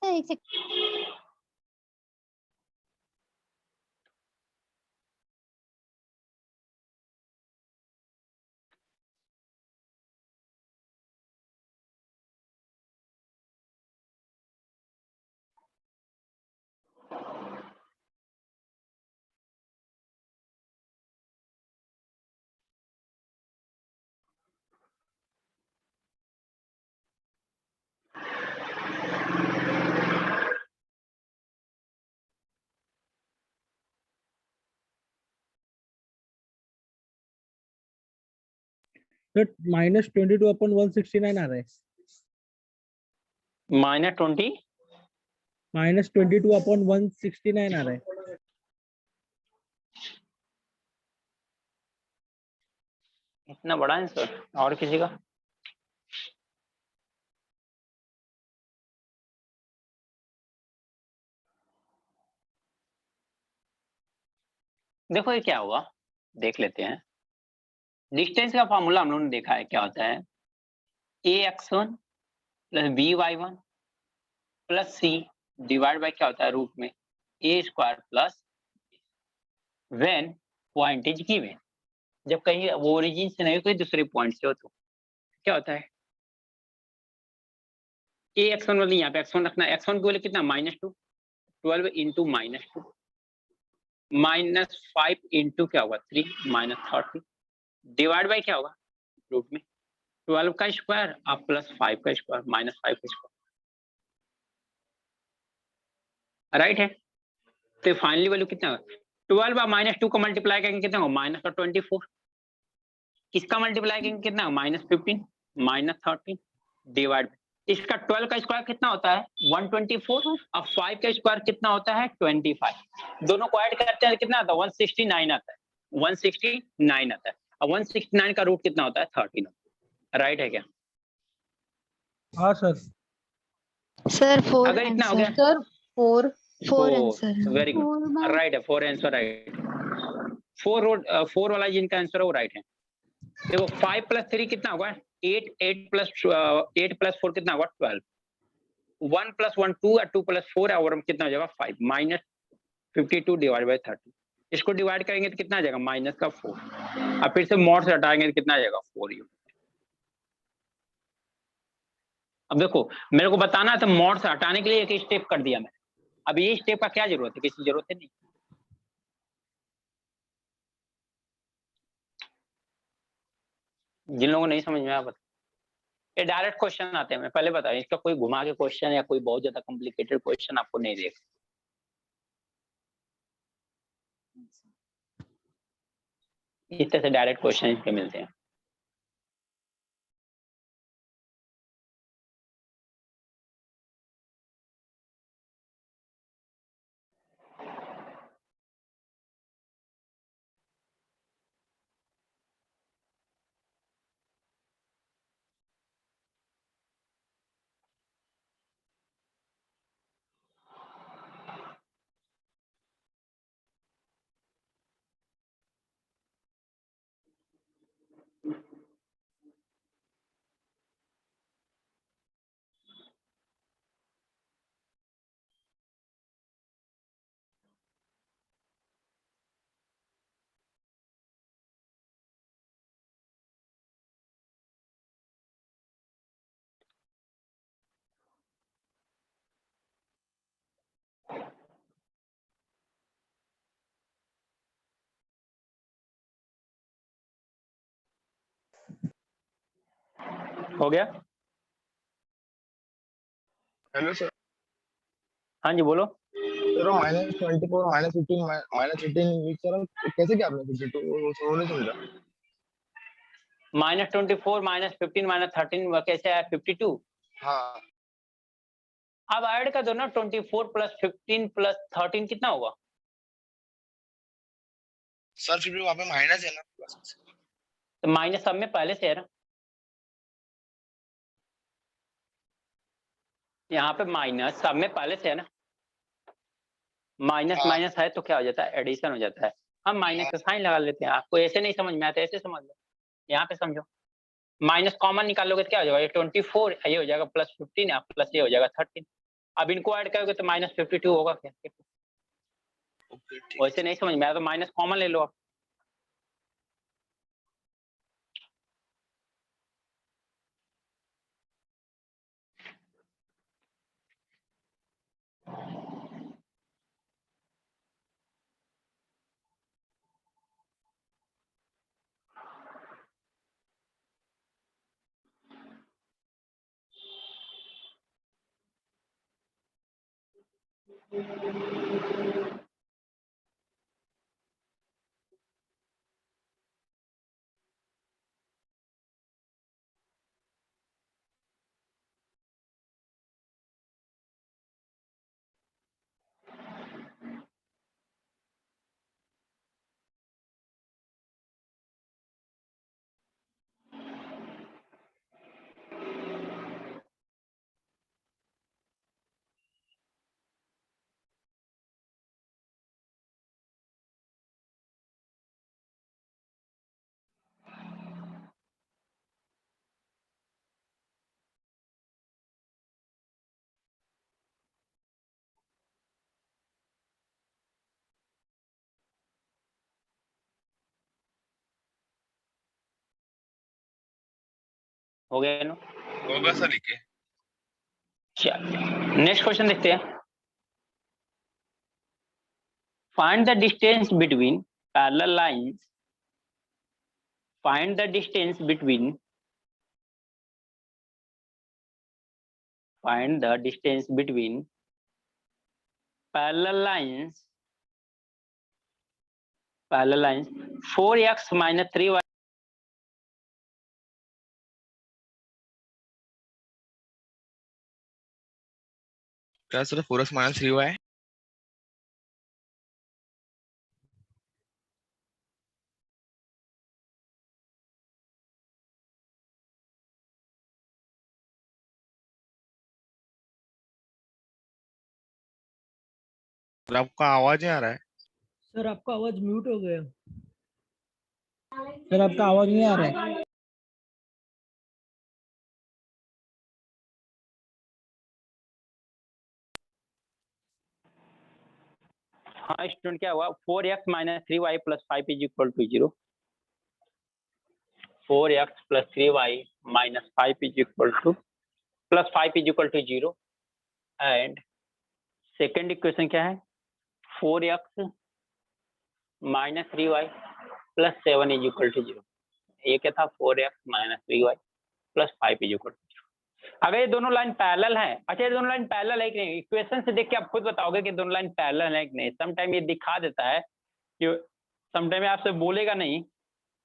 S2: सर एक सेकंड।
S3: तो -22/169 आ रहा है।
S1: -20
S3: -22/169 आ रहा है।
S1: इतना बड़ा आंसर। और किसी का? देखो ये क्या हुआ, देख लेते हैं। डिस्टेंस का फॉर्मूला हम लोगों ने देखा है, क्या होता है ax1 + by1 + c divide by क्या होता है रूट में a² plus when point is given. जब कहीं वो ओरिजिन से नहीं कोई दूसरे पॉइंट से हो तो क्या होता है ax1 मतलब यहाँ पे x1 रखना, x1 की वैल्यू कितना -2, 12 इंटू -2 -5 इंटू क्या होगा 3 -30 डिवाइड बाय क्या होगा रूट में 12 का स्क्वायर अब +5 का स्क्वायर -5 का स्क्वायर, राइट है। तो फाइनली वैल्यू कितना होगा 12 बाय -2 का मल्टीप्लाई करेंगे कितना होगा -24, किसका मल्टीप्लाई करेंगे कितना -15 -13 डिवाइड, इसका 12 का स्क्वायर कितना होता है 124, अब 5 का स्क्वायर कितना होता है 25, दोनों को ऐड करते हैं कितना आता है 169 आता है, 169 आता है। अब 169 का रूट कितना होता है 13, राइट है क्या?
S3: हाँ सर।
S4: सर 4
S1: अगर इतना हो गया
S4: आंसर।
S6: सर 4
S4: 4 आंसर है।
S1: वेरी गुड,
S2: 4 बाय
S1: राइट है, 4 आंसर राइट। 4 वाला जिनका आंसर है वो राइट है। देखो 5 + 3 कितना होगा 8, 8 + 4 कितना होगा 12, 1 + 1 2 और 2 + 4 और कितना हो जाएगा 5 -52 डिवाइड बाय 30, इसको डिवाइड करेंगे तो कितना आ जाएगा -4, और फिर से मॉड से हटाएंगे तो कितना आ जाएगा 4 यूनिट। अब देखो मेरे को बताना था मॉड से हटाने के लिए एक स्टेप कर दिया मैंने, अब ये स्टेप का क्या जरूरत है, किसी जरूरत है नहीं। जिन लोगों को नहीं समझ में आया बता, ये डायरेक्ट क्वेश्चन आते हैं, मैं पहले बताया इसका कोई घुमा के क्वेश्चन या कोई बहुत ज्यादा कॉम्प्लिकेटेड क्वेश्चन आपको नहीं देगा। इस तरह से डायरेक्ट क्वेश्चन इसके मिलते हैं। हो गया?
S5: Hello sir.
S1: हाँ जी बोलो।
S5: सर -24 -15 -18 सर कैसे क्या आपने 52 वो नहीं समझा।
S1: -24 -15 -13 कैसे है 52?
S5: हाँ
S1: अब ऐड कर दो ना, 24 + 15 + 13 कितना होगा?
S5: सर फिर भी वहाँ पे माइनस है ना प्लस।
S1: तो माइनस सब में पहले से है ना, यहाँ पे माइनस सब में पहले से है ना, माइनस
S5: हाँ
S1: माइनस है तो क्या हो जाता है, एडिशन हो जाता है। हम माइनस का साइन लगा लेते हैं, आपको ऐसे नहीं समझ में आता ऐसे समझ लो, यहाँ पे समझो। माइनस कॉमन निकालोगे तो क्या हो जाएगा, ये 24 ये हो जाएगा +15 प्लस ये हो जाएगा 13। अब इनको ऐड करोगे तो -52 होगा क्या?
S5: ओके ठीक है।
S1: वैसे नहीं समझ में आया तो माइनस कॉमन ले लो आप। हो गया ना?
S5: होगा सर लिखे।
S1: चलिए नेक्स्ट क्वेश्चन देखते हैं। Find the distance between parallel lines, find the distance between, find the distance between parallel lines 4x - 3y
S5: क्या सर 4x - 3y। सर आपका आवाज नहीं आ रहा है।
S3: सर आपका आवाज म्यूट हो गया। सर आपका आवाज नहीं आ रहा है।
S1: हाँ स्टूडेंट क्या हुआ, 4x - 3y + 5 = 0, 4x + 3y - 5 + 0 and second equation क्या है, 4x - 3y + 7 = 0। ये क्या था, 4x - 3y + 5 = 0। अगर ये दोनों लाइन पैरेलल है, अच्छा ये दोनों लाइन पैरेलल है कि नहीं, इक्वेशन से देख के आप खुद बताओगे कि दोनों लाइन पैरेलल है कि नहीं। समटाइम ये दिखा देता है कि समटाइम आपसे बोलेगा नहीं,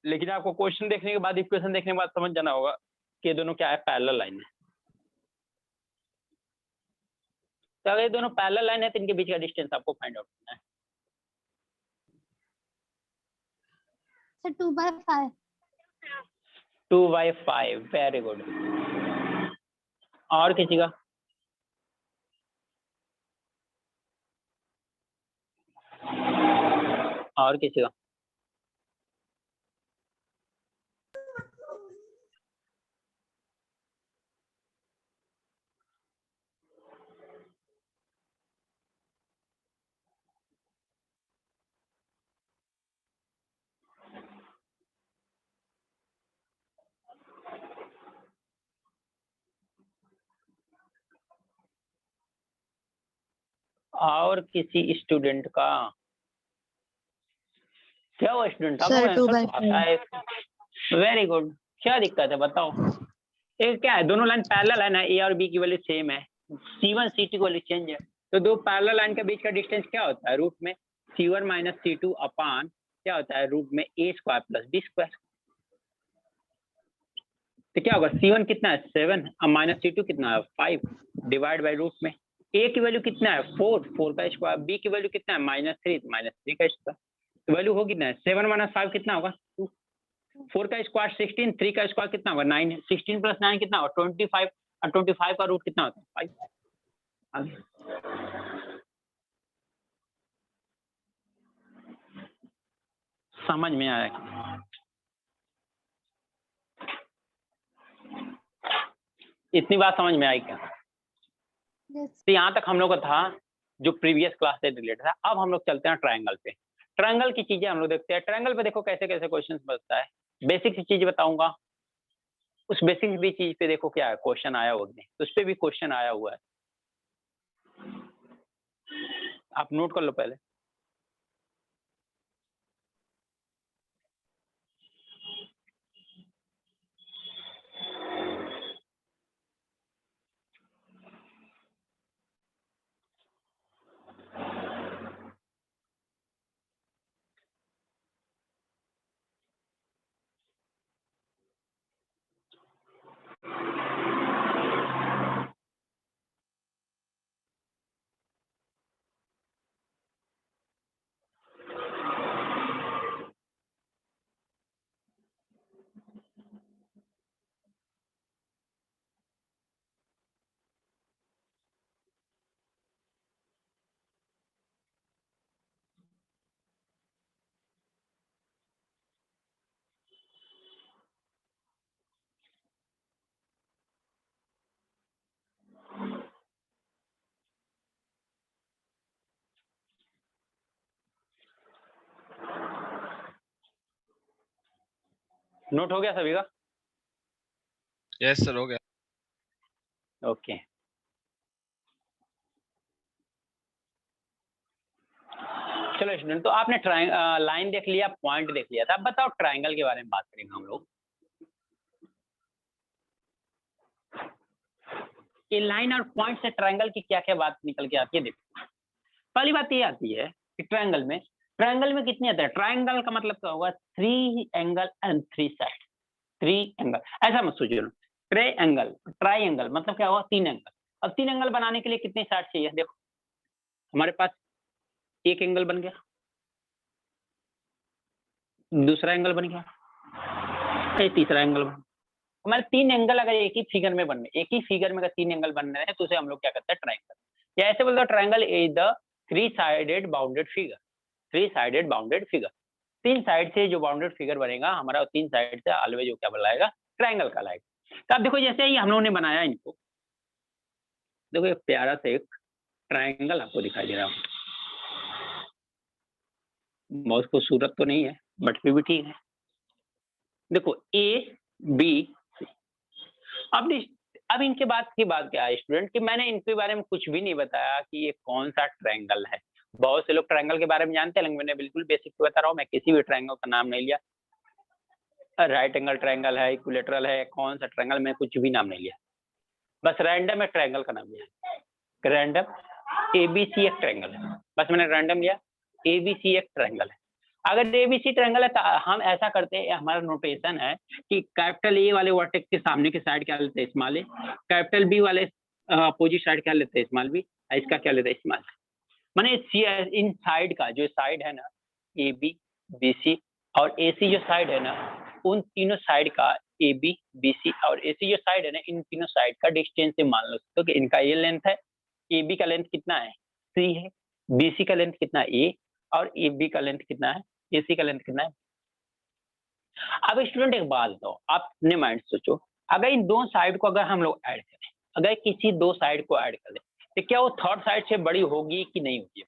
S1: लेकिन आपको क्वेश्चन देखने के बाद, इक्वेशन देखने के बाद समझ जाना होगा कि ये दोनों क्या है, पैरेलल लाइन है। तो अगर ये दोनों पैरेलल लाइन है तो इनके बीच का डिस्टेंस आपको फाइंड आउट करना है।
S2: So 2/5.
S1: 2/5, very good. और किसी का? और किसी का? और किसी स्टूडेंट का? क्या हुआ स्टूडेंट, आपको
S4: सर
S1: आंसर तो
S4: 2/5।
S1: आता है? वेरी गुड, क्या दिक्कत है बताओ। एक क्या है, दोनों लाइन पैरेलल है ना, ए और बी की वैल्यू सेम है, C1 C2 की वैल्यू चेंज है, तो दो पैरेलल लाइन के बीच का डिस्टेंस क्या होता है, रूट में C1 माइनस C2 अपान क्या होता है, रूट में A square plus B square. तो क्या होगा, C1 कितना है 7 और माइनस C2 कितना है 5 डिवाइड बाई रूट में A की वैल्यू कितना है 4 का स्क्वायर, B की वैल्यू कितना है -3 -3 का स्क्वायर, तो वैल्यू होगी कितना है 7 माइनस 5 कितना होगा 2, 4 का स्क्वायर 16, 3 का स्क्वायर कितना होगा 9, 16 प्लस 9 कितना होगा 25 और 25 का रूट कितना होता है 5। आगे समझ में आएगा, इतनी बात समझ में आई क्या?
S2: Yes.
S1: तो यहाँ तक हम लोग का था जो प्रीवियस क्लास से रिलेटेड था। अब हम लोग चलते हैं ट्रायंगल पे। ट्रायंगल की चीजें हम लोग देखते हैं। ट्रायंगल पे देखो कैसे कैसे क्वेश्चंस बनता है, बेसिक सी चीज बताऊंगा, उस बेसिक भी चीज पे देखो क्या है क्वेश्चन आया हुआ है, तो उस पे भी क्वेश्चन आया हुआ है, आप नोट कर लो पहले। नोट हो गया सभी का?
S5: यस सर हो गया।
S1: ओके, चलो स्टूडेंट, तो आपने लाइन देख लिया, पॉइंट देख लिया था, अब बताओ ट्रायंगल के बारे में बात करेंगे हम लोग। ये लाइन और पॉइंट से ट्रायंगल की क्या क्या बात निकल के आती है, देखो पहली बात ये आती है कि ट्रायंगल में कितनी आता है, ट्रायंगल का मतलब क्या होगा, 3 एंगल एंड 3 साइड, 3 एंगल, ऐसा मत सोचिए, ट्रायंगल मतलब क्या होगा 3 एंगल। अब 3 एंगल बनाने के लिए कितनी साइड चाहिए, देखो हमारे पास एक एंगल बन गया, दूसरा एंगल बन गया, ये तीसरा एंगल बन गया। हमारे 3 एंगल अगर एक ही फिगर में बन रहे, एक ही फिगर में अगर 3 एंगल बन रहे हैं तो उसे हम लोग क्या कहते हैं, ट्रायंगल। या ऐसे बोलते हैं triangle is the 3 sided bounded figure, 3 sided bounded figure, 3 side से जो बाउंडेड फिगर बनेगा हमारा, 3 साइड से ऑलवेज जो क्या बनाएगा, ट्रायंगल कहलाएगा। तो अब देखो जैसे ही हम लोगों ने बनाया इनको, देखो एक प्यारा सा एक ट्रायंगल आपको दिखाई दे रहा है, बहुत खूबसूरत तो नहीं है बट फिर भी ठीक है। देखो ए बी सी। अब इनके बाद की बात क्या है स्टूडेंट, कि मैंने इनके बारे में कुछ भी नहीं बताया कि ये कौन सा ट्रायंगल है। बहुत से लोग ट्रायंगल के बारे में जानते हैं, लेकिन मैंने बिल्कुल बेसिक बता रहा हूँ, मैं किसी भी ट्रायंगल का नाम नहीं लिया, राइट एंगल ट्रायंगल है, इक्विलेटरल है, कौन सा ट्रायंगल, मैं कुछ भी नाम नहीं लिया, बस रैंडम एक ट्रायंगल का नाम लिया, रैंडम एबीसी एक ट्रायंगल है, बस मैंने रैंडम लिया, एबीसी एक ट्रायंगल है। अगर एबीसी ट्रायंगल है तो हम ऐसा करते हैं, हमारा नोटेशन है कि कैपिटल ए वाले वर्टेक्स के सामने के साइड क्या लेते हैं, स्मॉल ए, कैपिटल बी वाले अपोजिट साइड क्या लेते हैं, स्मॉल बी, इसका क्या लेते हैं, स्मॉल। माने इन साइड का जो साइड है ना, ए बी बी सी और ए सी जो साइड है ना, उन तीनों साइड का ए बी बी सी और ए सी जो साइड है ना, इन तीनों साइड का डिस्टेंस से मान लो तो कि इनका ये लेंथ है, ए बी का लेंथ कितना है, सी है, बी सी का लेंथ कितना है, ए, और ए बी का लेंथ कितना है, ए सी का लेंथ कितना है। अब स्टूडेंट एक बात बताओ, आप अपने माइंड सोचो, अगर इन दो साइड को अगर हम लोग ऐड करें, अगर किसी दो साइड को ऐड कर दें, तो क्या वो थर्ड साइड से बड़ी होगी कि नहीं होगी?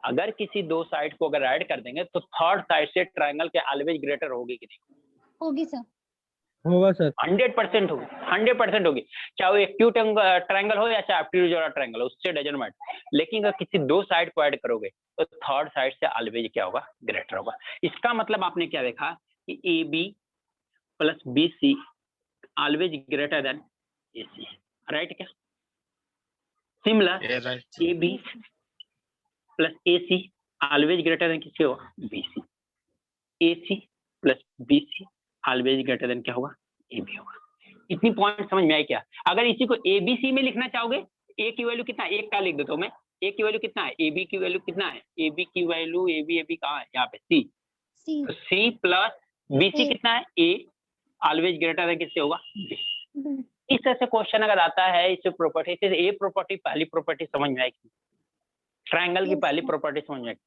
S1: अगर किसी दो साइड को अगर ऐड कर देंगे तो थर्ड साइड से ट्रायंगल के ऑलवेज ग्रेटर होगी कि नहीं
S2: होगी सर।
S3: होगा सर।
S1: 100% होगी, 100% होगी, चाहे वो एक्यूट ट्रायंगल हो या चाहे ऑब्ट्यूज वाला ट्रायंगल हो, उससे डजंट मैटर। लेकिन अगर किसी दो साइड को ऐड करोगे तो थर्ड साइड से ऑलवेज क्या होगा, ग्रेटर होगा। इसका मतलब आपने क्या देखा कि a B plus b c always greater than AC, right क्या? Similar
S5: Yeah, right.
S1: AB plus AC always greater than किससे होगा? BC। AC plus BC always greater than क्या होगा? AB होगा। इतनी पॉइंट समझ में आई क्या? अगर इसी को ABC में लिखना चाहोगे, A की वैल्यू कितना है? 1 का लिख देता हूं मैं। A की वैल्यू कितना है? AB की वैल्यू कितना है? AB की वैल्यू AB कहाँ है? यहाँ पे C।
S2: C
S1: तो C प्लस BC
S2: A
S1: कितना है? A ऑलवेज ग्रेटर देन किससे होगा? B।
S2: B
S1: इस तरह से क्वेश्चन अगर आता है इस प्रॉपर्टी से, ए प्रॉपर्टी पहली प्रॉपर्टी समझ में आएगी, ट्रायंगल की
S2: Yes,
S1: पहली
S2: sir.
S1: प्रॉपर्टी समझ में आएगी।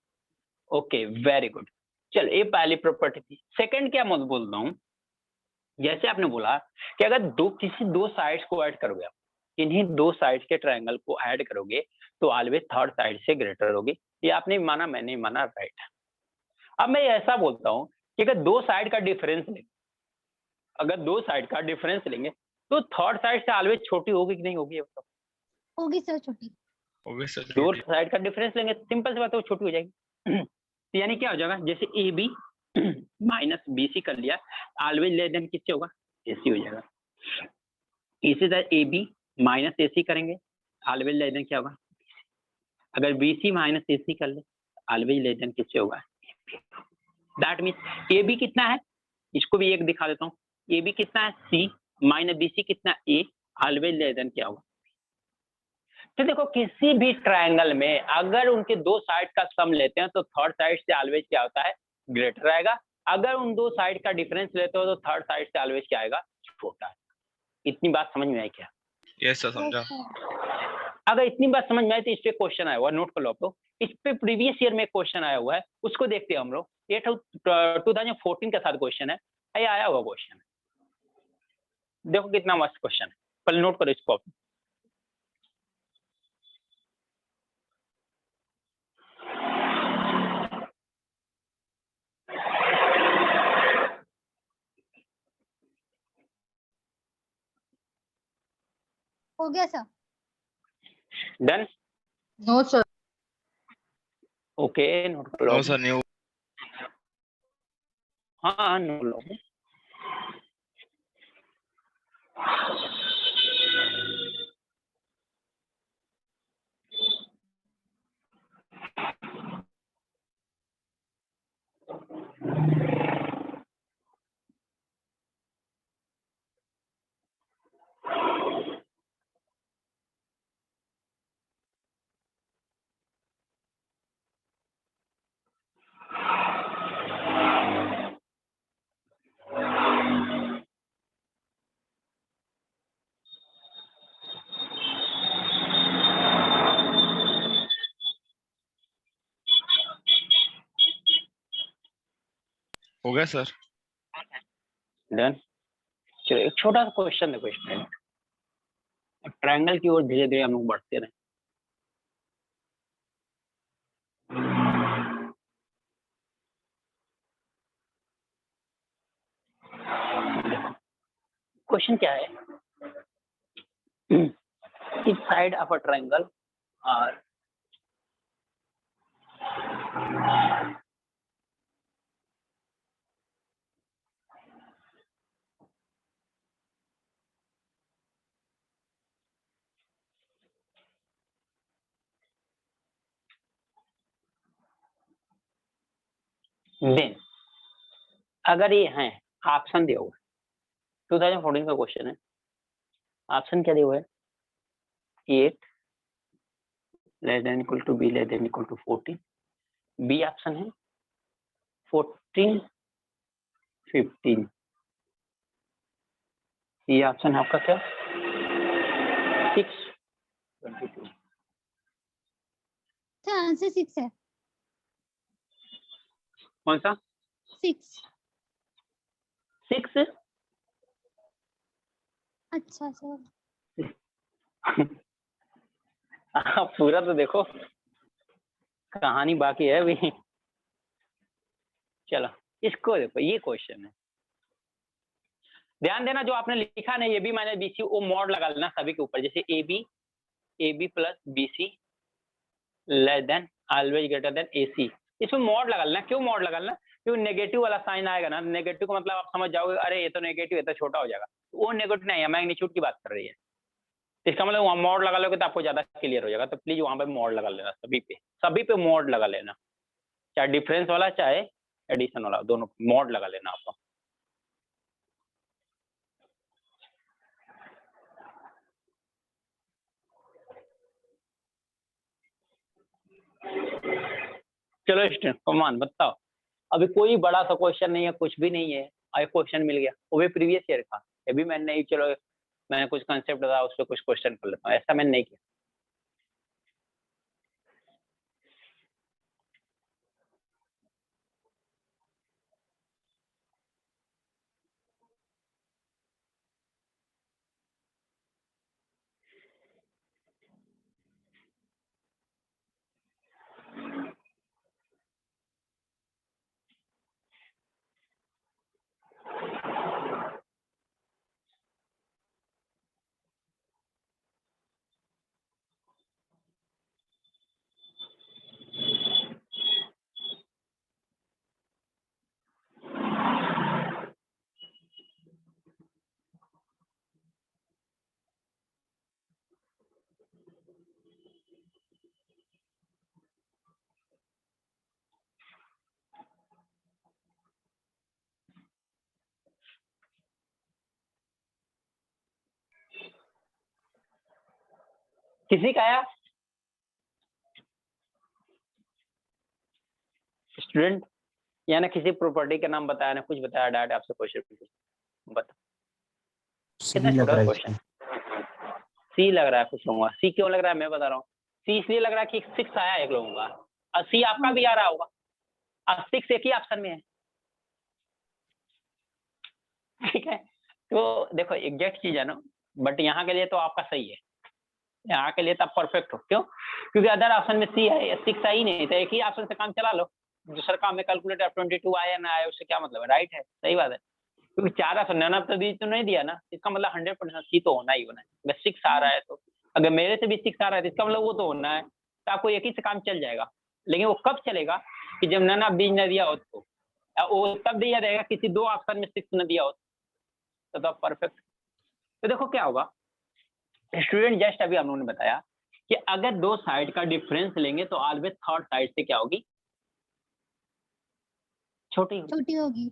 S1: Okay very good. चल ये पहली प्रॉपर्टी थी। सेकंड क्या मैं बोलता हूँ, जैसे आपने बोला कि अगर किसी दो साइड्स को ऐड करोगे आप, इन्हीं दो साइड्स के ट्रायंगल को ऐड करोगे तो ऑलवेज थर्ड साइड से ग्रेटर होगी। ये आपने माना, मैंने माना, राइट। अब मैं ऐसा बोलता हूँ कि अगर दो साइड का डिफरेंस लेंगे, अगर दो साइड का डिफरेंस लेंगे तो थर्ड साइड से ऑलवेज छोटी होगी कि नहीं होगी? ये बताओ।
S2: होगी सर छोटी।
S5: Obviously,
S1: दो साइड का डिफरेंस लेंगे, सिंपल सी बात है, वो छोटी हो जाएगी। तो यानी क्या हो जाएगा, जैसे AB माइनस BC कर लिया, ऑलवेज लेस देन किससे होगा? AC हो जाएगा। इसी तरह AB माइनस AC करेंगे, ऑलवेज लेस देन क्या होगा? अगर BC माइनस AC कर ले, ऑलवेज लेस देन किससे होगा? दैट मीन्स AB कितना है, इसको भी एक दिखा देता हूँ। AB कितना है? C माइनस BC कितना? A ऑलवेज लेस देन क्या होगा? तो देखो किसी भी ट्रायंगल में अगर उनके दो साइड का सम लेते हैं तो थर्ड साइड से ऑलवेज क्या होता है? ग्रेटर आएगा। अगर उन दो साइड का डिफरेंस लेते हो तो थर्ड साइड से ऑलवेज क्या आएगा? छोटा है। इतनी बात समझ में आई क्या?
S5: yes sir,
S2: Yes,
S5: समझा।
S2: sir.
S1: अगर इतनी बात समझ में आई तो इस पे क्वेश्चन आया हुआ, नोट कर लो आप लोग। इस पे प्रीवियस ईयर में क्वेश्चन आया हुआ है, उसको देखते हैं हम लोग। ये 2014 के साथ क्वेश्चन है, ये आया हुआ क्वेश्चन है। देखो कितना मस्त क्वेश्चन है, पहले नोट करो इसको।
S2: हो गया sir.
S1: Done?
S4: No sir.
S1: Okay note कर लो।
S5: No sir, new.
S1: हाँ नोट लो।
S5: हो गया सर।
S1: डन। चलो एक छोटा सा क्वेश्चन देखो इसमें, ट्रायंगल की ओर धीरे धीरे हम लोग बढ़ते रहे। क्वेश्चन क्या है, इस side of a triangle are then, अगर ये है ऑप्शन दिया हुआ है, 2014 का क्वेश्चन है, ऑप्शन क्या दिया हुआ है? 8 less than equal to B less than equal to 14, B option है 14 15, ये ऑप्शन है आपका क्या? 6 22।
S2: सर आंसर 6 है।
S1: कौन सा?
S2: 6।
S1: 6?
S2: अच्छा सर।
S1: आप पूरा तो देखो, कहानी बाकी है अभी। चलो इसको देखो, ये क्वेश्चन है, ध्यान देना जो आपने लिखा ना, a b minus b c, वो मॉड लगा लेना सभी के ऊपर। जैसे a B plus b c less than always greater than a c, इसमें मॉड लगा लेना। क्यों मॉड लगा लेना? क्योंकि नेगेटिव वाला साइन आएगा ना, नेगेटिव का मतलब आप समझ जाओगे अरे ये तो नेगेटिव है तो छोटा हो जाएगा, वो नेगेटिव नहीं है, मैग्नीट्यूड की बात कर रही है। तो इसका मतलब वहाँ मोड लगा लोगे तो आपको ज्यादा क्लियर हो जाएगा, तो प्लीज वहां पे मोड लगा लेना, सभी पे मोड लगा लेना, चाहे डिफरेंस वाला चाहे एडिशन वाला, दोनों मोड लगा लेना आपको। चलो स्टूडेंट कमान बताओ, अभी कोई बड़ा सा क्वेश्चन नहीं है, कुछ भी नहीं है, एक क्वेश्चन मिल गया, वो भी प्रीवियस ईयर का, अभी मैंने नहीं, चलो मैंने कुछ कंसेप्ट बताया उस पर कुछ क्वेश्चन कर लेता हूँ, ऐसा मैंने नहीं किया। किसी का आया स्टूडेंट, या ना किसी प्रॉपर्टी का नाम बताया ना कुछ बताया, डायरेक्ट आपसे क्वेश्चन बता, कितना छोटा क्वेश्चन, सी लग रहा है कुछ लोगों का, सी क्यों लग रहा है मैं बता रहा हूँ, सी इसलिए लग रहा है कि 6 आया एक लोगों का, और सी आपका भी आ रहा होगा, और 6 एक ही ऑप्शन में है, ठीक है। तो देखो एग्जैक्ट चीज है ना, बट यहाँ के लिए तो आपका सही है, यहाँ के लिए तो आप परफेक्ट हो, क्यों? क्योंकि अदर ऑप्शन में सी है, 6 आई नहीं, तो एक ही ऑप्शन से काम चला लो, दूसरा काम में कैलकुलेटर 22 आया ना आया उससे क्या मतलब है, राइट है, सही बात है, क्योंकि 4 ऑप्शन नन ऑफ द बीच तो नहीं दिया ना, इसका मतलब 100% सी तो होना ही होना है, बस 6 आ रहा है तो, अगर मेरे से भी 6 आ रहा है तो इसका मतलब वो तो होना है, तो आपको एक ही से काम चल जाएगा, लेकिन वो कब चलेगा कि जब नन ऑफ बीच न दिया हो तो, वो तब दिया जाएगा किसी 2 ऑप्शन में 6 न दिया हो तो आप परफेक्ट। तो देखो क्या होगा स्टूडेंट, जस्ट अभी हम लोगों ने बताया कि अगर 2 साइड का डिफरेंस लेंगे तो ऑलवेज थर्ड साइड से क्या होगी, छोटी
S2: होगी।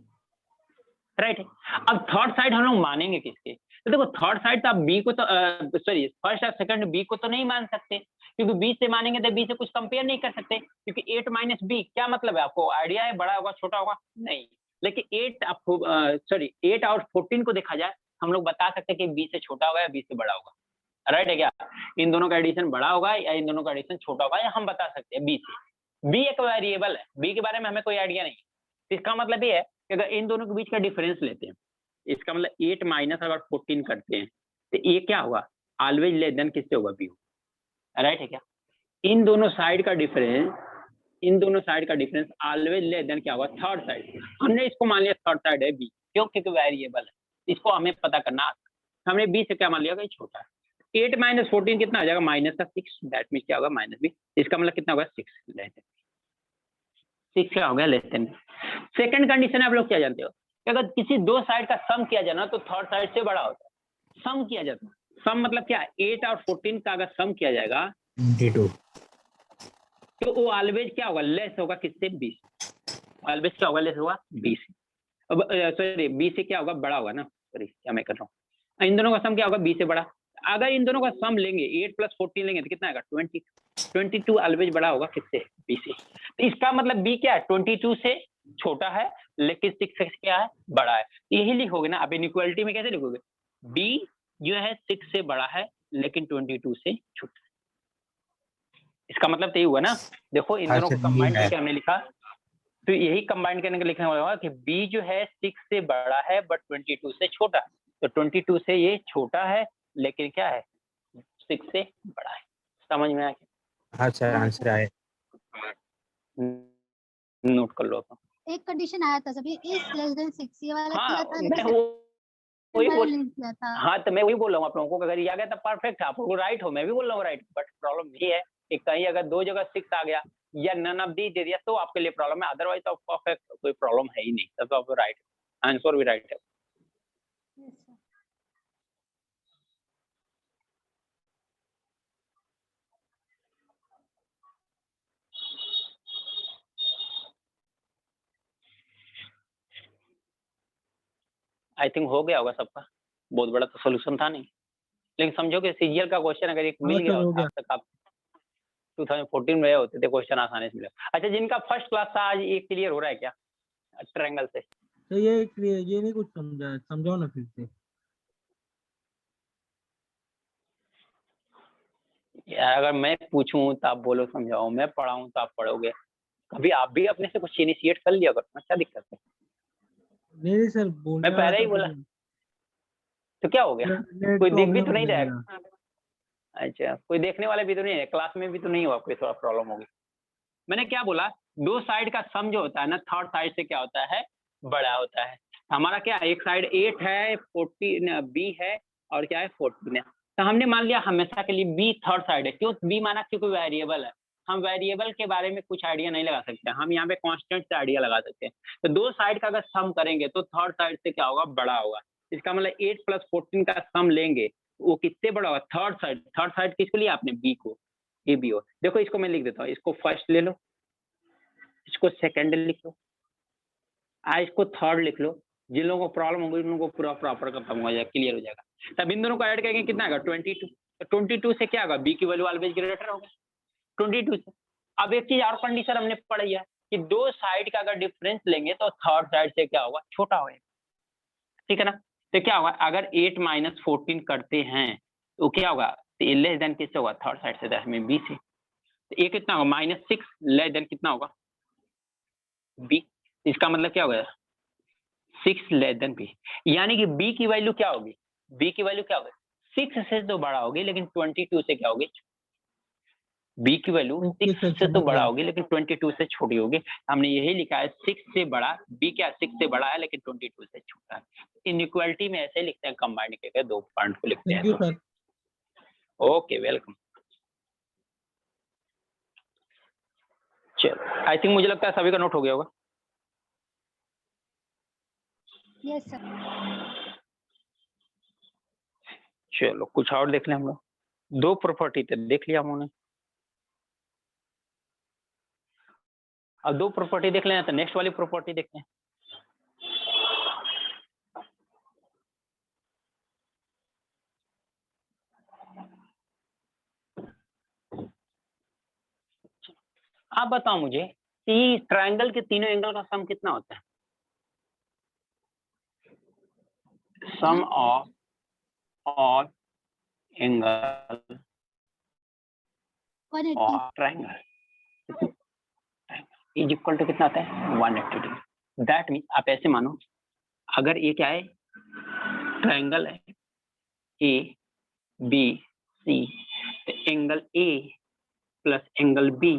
S1: राइट है। अब थर्ड साइड हम लोग मानेंगे किसके, तो देखो थर्ड साइड तो आप बी को तो सॉरी फर्स्ट और सेकंड बी को तो नहीं मान सकते, क्योंकि बी से मानेंगे तो बी से कुछ कंपेयर नहीं कर सकते, क्योंकि 8 माइनस बी क्या मतलब है, आपको आइडिया है, बड़ा होगा छोटा होगा नहीं, लेकिन 8 और 14 को देखा जाए हम लोग बता सकते हैं कि बी से छोटा होगा या बी से बड़ा होगा, राइट है क्या, इन दोनों का एडिशन बड़ा होगा या इन दोनों का एडिशन छोटा होगा, या हम बता सकते हैं बी से, बी एक वेरिएबल है, बी के बारे में हमें कोई आइडिया नहीं है, इसका मतलब ये है कि अगर इन दोनों के बीच का डिफरेंस लेते हैं, इसका मतलब 8 माइनस अगर 14 करते हैं तो ये क्या होगा, ऑलवेज लेस देन किससे होगा, बी, राइट है क्या, इन दोनों साइड का डिफरेंस ऑलवेज लेस देन क्या होगा, थर्ड साइड, हमने इसको मान लिया थर्ड साइड है बी, क्यों, क्योंकि वेरिएबल है, इसको हमें पता करना, हमने बी से क्या मान लिया कि छोटा है, 8 माइनस 14 कितना आ जाएगा, माइनस का 6, दैट मीन क्या होगा माइनस बी, इसका मतलब कितना होगा 6 लेस देन, 6 क्या हो गया लेस देन। सेकंड कंडीशन आप लोग क्या जानते हो, कि अगर किसी 2 साइड का सम किया जाना तो थर्ड साइड से बड़ा होता है, सम किया जाता है, सम मतलब क्या, 8 और 14 का अगर सम किया जाएगा
S3: 22,
S1: तो वो ऑलवेज क्या होगा, लेस होगा किससे, 20, ऑलवेज क्या होगा, लेस होगा 20, अब सॉरी 20 से क्या होगा, बड़ा होगा ना, सॉरी क्या मैं कर रहा हूँ, इन दोनों का सम क्या होगा 20 से बड़ा, अगर इन दोनों का सम लेंगे 8 प्लस 14 लेंगे तो कितना आएगा 22 ऑलवेज बड़ा होगा किससे, बी से, तो इसका मतलब बी क्या है, 22 से छोटा है लेकिन 6 से क्या है, बड़ा है, यही लिखोगे ना, अब इनइक्वालिटी में कैसे लिखोगे, बी जो है 6 से बड़ा है लेकिन 22 से छोटा है, इसका मतलब तो ये हुआ ना, देखो इन दोनों को कंबाइन करके हमने लिखा, तो यही कंबाइन करने का लिखने वाला होगा कि बी जो है 6 से बड़ा है बट 22 से छोटा है, तो 22 से ये छोटा है लेकिन क्या है 6 से बड़ा है, समझ में आया क्या?
S3: हाँ सर आंसर आए,
S1: नोट कर लो अपन।
S2: एक कंडीशन आया था सभी, इज लेस देन 6, ये वाला
S1: हाँ
S2: किया था,
S1: मैं
S2: लेकिन
S1: वही
S2: वाला
S1: बोल,
S2: नहीं किया था।
S1: हाँ तो मैं वही बोल रहा हूँ आप लोगों को, अगर ये आ गया तो परफेक्ट है, आप लोग राइट हो, मैं भी बोल रहा हूँ राइट, बट प्रॉब्लम ये है कि कहीं अगर 2 जगह 6 आ गया या नन ऑफ दी दे दिया तो आपके लिए प्रॉब्लम है, अदरवाइज तो परफेक्ट कोई प्रॉब्लम है ही नहीं, तब आप राइट आंसर भी राइट है।
S2: Yes, sir.
S1: आई थिंक हो गया होगा सबका, बहुत बड़ा तो सोल्यूशन था नहीं, लेकिन समझो कि सीजीएल का क्वेश्चन अगर एक मिल
S3: हाँ
S1: गया
S3: सर, हो
S1: होता
S3: गया।
S1: आज तक आप 2014 में होते थे क्वेश्चन आसानी से मिले। अच्छा, जिनका फर्स्ट क्लास था आज ये क्लियर हो रहा है क्या ट्रायंगल से?
S3: तो ये नहीं कुछ समझा, समझाओ ना फिर से।
S1: यार अगर मैं पूछूं तो आप बोलो समझाओ, मैं पढ़ाऊं तो आप पढ़ोगे, कभी आप भी अपने से कुछ इनिशिएट कर लिया करो, क्या दिक्कत है?
S3: नहीं सर, बोलने
S1: मैं
S3: वाला
S1: पहले ही
S3: था
S1: बोला तो क्या हो गया,
S3: नेट
S1: कोई देख भी
S3: प्रॉब्लम
S1: तो
S3: हो
S1: नहीं
S3: गया
S1: रहेगा।
S3: मेरा।
S1: अच्छा, कोई देखने वाले भी तो नहीं है, क्लास में भी तो नहीं हुआ कोई थोड़ा प्रॉब्लम होगी। मैंने क्या बोला, दो साइड का सम जो होता है ना थर्ड साइड से क्या होता है, बड़ा होता है। हमारा क्या एक साइड 8 है, 14 बी है और क्या है 14 है, तो हमने मान लिया हमेशा के लिए बी थर्ड साइड है। क्यों बी माना, क्योंकि वेरिएबल है, हम वेरिएबल के बारे में कुछ आइडिया नहीं लगा सकते, हम यहाँ पे कांस्टेंट से आइडिया लगा सकते हैं। तो दो साइड का अगर सम करेंगे तो थर्ड साइड से क्या होगा, बड़ा होगा। इसका मतलब 8 + 14 का सम लेंगे वो किससे बड़ा होगा, थर्ड साइड। थर्ड साइड किसको लिया आपने, बी को, ये बी हो। देखो इसको मैं लिख देता हूँ, इसको फर्स्ट ले लो, इसको सेकंड लिख लो, इसको थर्ड लिख लो। जिन लोगों को प्रॉब्लम होगी उन लोगों को पूरा प्रॉपर खत्म हो जाएगा, क्लियर हो जाएगा। तब इन दोनों को ऐड करेंगे कितना आएगा 22। तो 22 से क्या होगा, बी की वैल्यू ऑलवेज ग्रेटर होगा 22 से। अब एक चीज और कंडीशन हमने पढ़ी है कि दो साइड का अगर डिफरेंस लेंगे तो थर्ड साइड से क्या होगा, छोटा होगा, ठीक है ना। तो क्या होगा, अगर 8 - 14 करते हैं तो क्या होगा, लेस देन किससे होगा, थर्ड साइड से, दैट मीन बी से। तो ये कितना होगा, -6 लेस देन कितना होगा, बी। इसका मतलब क्या होगा, 6 लेस देन बी, यानी कि बी की वैल्यू क्या होगी, बी की वैल्यू क्या होगी, 6 से तो बड़ा होगी लेकिन 22 से क्या होगी, बी की वैल्यू
S3: ओके
S1: 6
S3: सर,
S1: से तो
S3: समझ
S1: बड़ा
S3: गया।
S1: होगी लेकिन 22 से छोटी होगी। हमने यही लिखा है 6 से बड़ा, बी क्या 6 से बड़ा है लेकिन 22 से छोटा है। इनइक्वालिटी में ऐसे लिखते हैं, कंबाइंड करके दो पॉइंट को लिखते
S3: थैंक यू
S1: हैं।
S3: सर।
S1: Okay, welcome. चलो, आई थिंक मुझे लगता है सभी का नोट हो गया होगा।
S2: Yes, sir.
S1: चलो कुछ और देख लें हम लोग, दो प्रॉपर्टी तो देख लिया हमने, अब दो प्रॉपर्टी देख लेना तो नेक्स्ट वाली प्रॉपर्टी देखते हैं। आप बताओ मुझे कि ट्रायंगल के तीनों एंगल का सम कितना होता है, sum of all angle
S2: 180.
S1: Of triangle is equal to कितना आता है, 180 डिग्री। दैट मीन आप ऐसे मानो, अगर ये क्या है, ट्रायंगल है ए बी सी, तो angle A plus angle B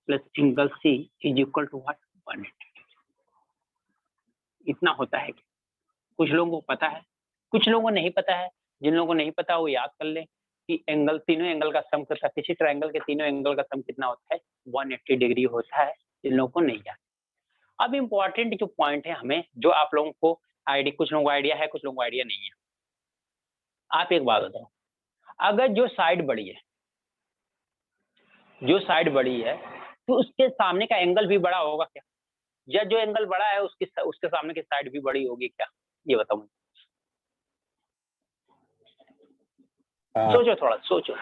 S1: plus angle C is equal to what, 180 degree. इतना होता है। कुछ लोगों को पता है, कुछ लोगों को नहीं पता है। जिन लोगों को नहीं पता वो याद कर ले कि एंगल, तीनों एंगल का सम करता है, किसी ट्रायंगल के तीनों एंगल का सम कितना होता है, 180 डिग्री होता है। जिन लोगों को नहीं याद, अब इम्पोर्टेंट जो पॉइंट है हमें, जो आप लोगों को आइडिया, कुछ लोगों को आइडिया है, कुछ लोगों को आइडिया नहीं है। आप एक बात बताओ, अगर जो साइड बड़ी है, जो साइड बड़ी है तो उसके सामने का एंगल भी बड़ा होगा क्या, या जो एंगल बड़ा है उसके सामने की साइड भी बड़ी होगी क्या, ये बताओ मुझे। सोचो, थोड़ा सोचो,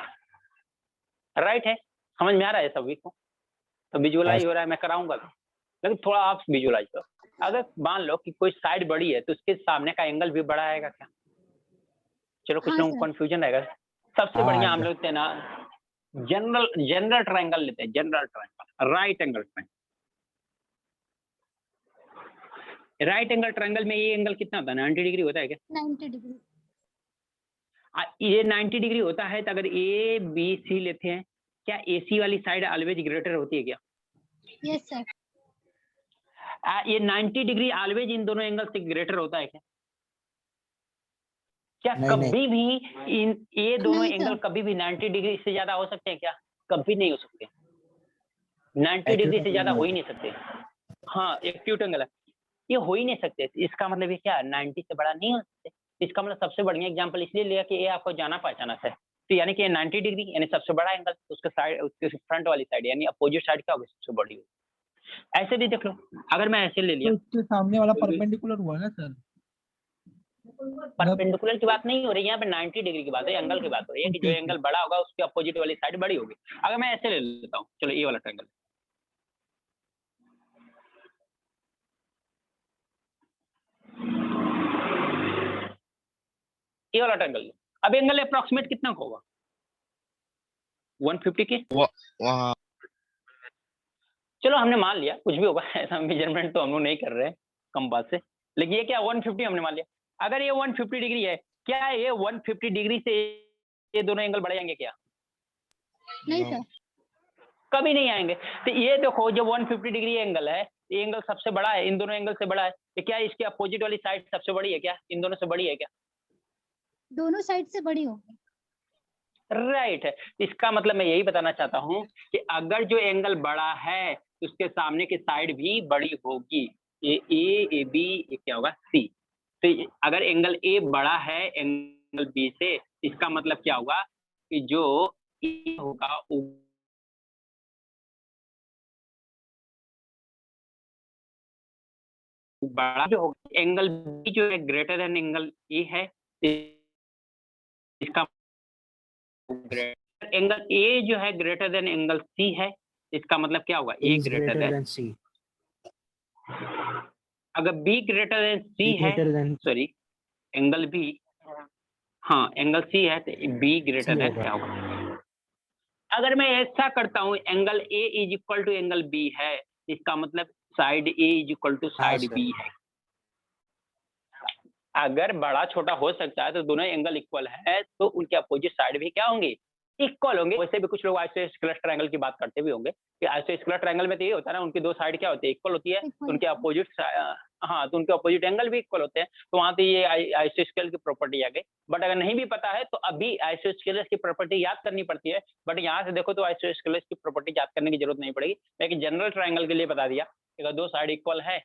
S1: राइट है, समझ में आ रहा है सभी को, तो विजुअलाइज हो रहा है, मैं कराऊंगा तो, लेकिन थोड़ा आप विजुअलाइज करो। अगर मान लो कि कोई साइड बड़ी है तो उसके सामने का एंगल भी बड़ा आएगा क्या, चलो कुछ
S2: हाँ,
S1: लोगों को
S2: सर.
S1: कंफ्यूजन रहेगा। सबसे बढ़िया हम लोग लेते हैं ना, जनरल ट्रायंगल लेते हैं, general triangle, right angle triangle. Right angle triangle में ये एंगल कितना होता है, 90 डिग्री होता है क्या,
S2: 90 degree.
S1: ये 90 डिग्री होता है। तो अगर ए बी सी लेते हैं, क्या ए सी वाली साइड ऑलवेज ग्रेटर होती है क्या,
S2: Yes, sir.
S1: ये 90 डिग्री ऑलवेज इन दोनों एंगल से ग्रेटर होता है क्या, क्या
S3: नहीं,
S1: कभी भी इन ये दोनों
S2: नहीं,
S1: एंगल
S2: sir.
S1: कभी भी 90 डिग्री से ज्यादा हो सकते हैं क्या, कभी नहीं हो सकते। 90 डिग्री से ज्यादा हो ही नहीं सकते। हाँ एक्यूट एंगल है, ये हो ही नहीं सकते। इसका मतलब ये क्या, 90 से बड़ा नहीं हो सकते। इसका मतलब सबसे बढ़िया एग्जांपल इसलिए लिया कि ये आपको जाना पहचाना है, तो यानी कि 90 डिग्री यानी सबसे बड़ा एंगल, उसके साइड उसके फ्रंट वाली साइड यानी अपोजिट साइड क्या होगी, सबसे बड़ी होगी। ऐसे भी देख लो, अगर मैं ऐसे ले लिया,
S3: तो उसके सामने वाला परपेंडिकुलर हुआ ना सर?
S1: परपेंडिकुलर की बात नहीं हो रही, यहाँ पे 90 डिग्री की बात है, एंगल की बात हो रही है कि जो एंगल बड़ा होगा उसके अपोजिट वाली साइड बड़ी होगी। अगर मैं ऐसे ले लेता हूँ, चलो ये वाला ट्रायंगल, ये वाला ट्रायंगल, अब एंगल अप्रोक्सीमेट कितना का होगा, 150 के।
S5: वहाँ
S1: चलो हमने मान लिया कुछ भी होगा, ऐसा मेजरमेंट तो हम लोग नहीं कर रहे हैं कंपास से, लेकिन ये क्या 150 हमने मान लिया। अगर ये 150 डिग्री है, क्या ये 150 डिग्री से ये दोनों एंगल बढ़ जाएंगे क्या?
S2: नहीं सर,
S1: कभी नहीं आएंगे। तो ये देखो जो 150 डिग्री एंगल है, ये एंगल सबसे बड़ा है, इन दोनों एंगल से बड़ा है, तो क्या इसके अपोजिट वाली साइड सबसे बड़ी है क्या, इन दोनों से बड़ी है क्या?
S2: दोनों साइड से बड़ी होगी।
S1: राइट है। इसका मतलब मैं यही बताना चाहता हूँ कि अगर जो एंगल बड़ा है उसके सामने की साइड भी बड़ी होगी। ए बी क्या होगा, सी। तो अगर एंगल ए बड़ा है एंगल बी से, इसका मतलब क्या होगा कि जो ए होगा वो बड़ा जो होगा, एंगल बी जो है ग्रेटर देन एंगल ए है, इसका एंगल ए जो है ग्रेटर देन एंगल सी है, इसका मतलब क्या होगा, ए ग्रेटर देन
S3: सी।
S1: अगर बी ग्रेटर देन सी है, सॉरी एंगल बी, हाँ एंगल सी है तो बी ग्रेटर देन क्या होगा। अगर मैं ऐसा करता हूँ angle A is equal to angle B है, इसका मतलब side A is equal to side B है। अगर बड़ा छोटा हो सकता है तो दोनों एंगल इक्वल है तो उनके अपोजिट साइड भी क्या होंगे, इक्वल होंगे। वैसे भी कुछ लोग आइसोस्केलर ट्रायंगल की बात करते भी होंगे कि आइसोस्केलर ट्रायंगल में तो ये होता है ना, उनकी दो साइड क्या होती है, इक्वल होती है, तो उनके अपोजिट, हाँ तो उनके अपोजिट एंगल भी इक्वल होते हैं, तो वहां पे ये आइसोस्केलर की प्रॉपर्टी आ गई। बट अगर नहीं भी पता है तो अभी आइसोस्केलर की प्रॉपर्टी याद करनी पड़ती है, बट यहाँ से देखो तो आइसोस्केलर की प्रॉपर्टी याद करने की जरूरत नहीं पड़ेगी, लेकिन जनरल ट्रायंगल के लिए बता दिया कि अगर दो साइड इक्वल है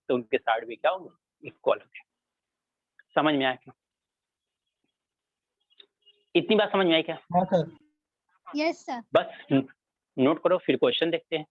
S1: तो उनके साइड भी क्या होंगे, इक्वल होंगे। समझ में आया क्या? इतनी बात समझ में आई क्या?
S3: हाँ सर।
S2: Yes sir.
S1: बस नोट करो, फिर क्वेश्चन देखते हैं।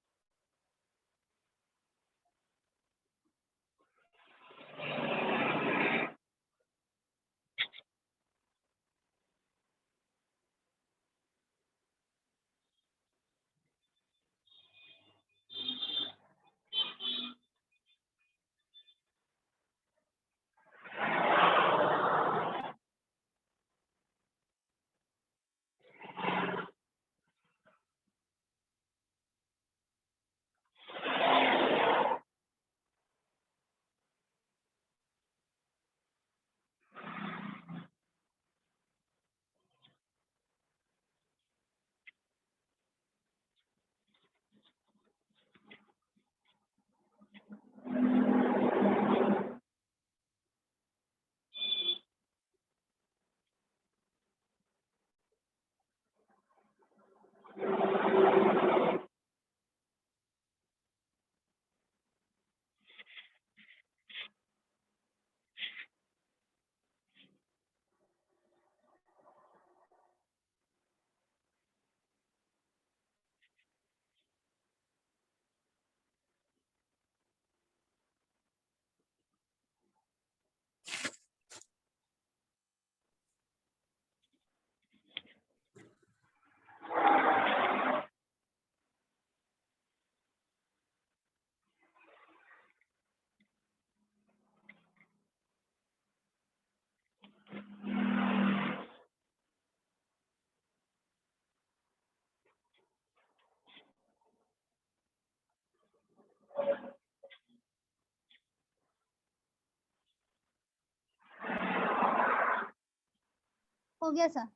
S2: हो गया sir.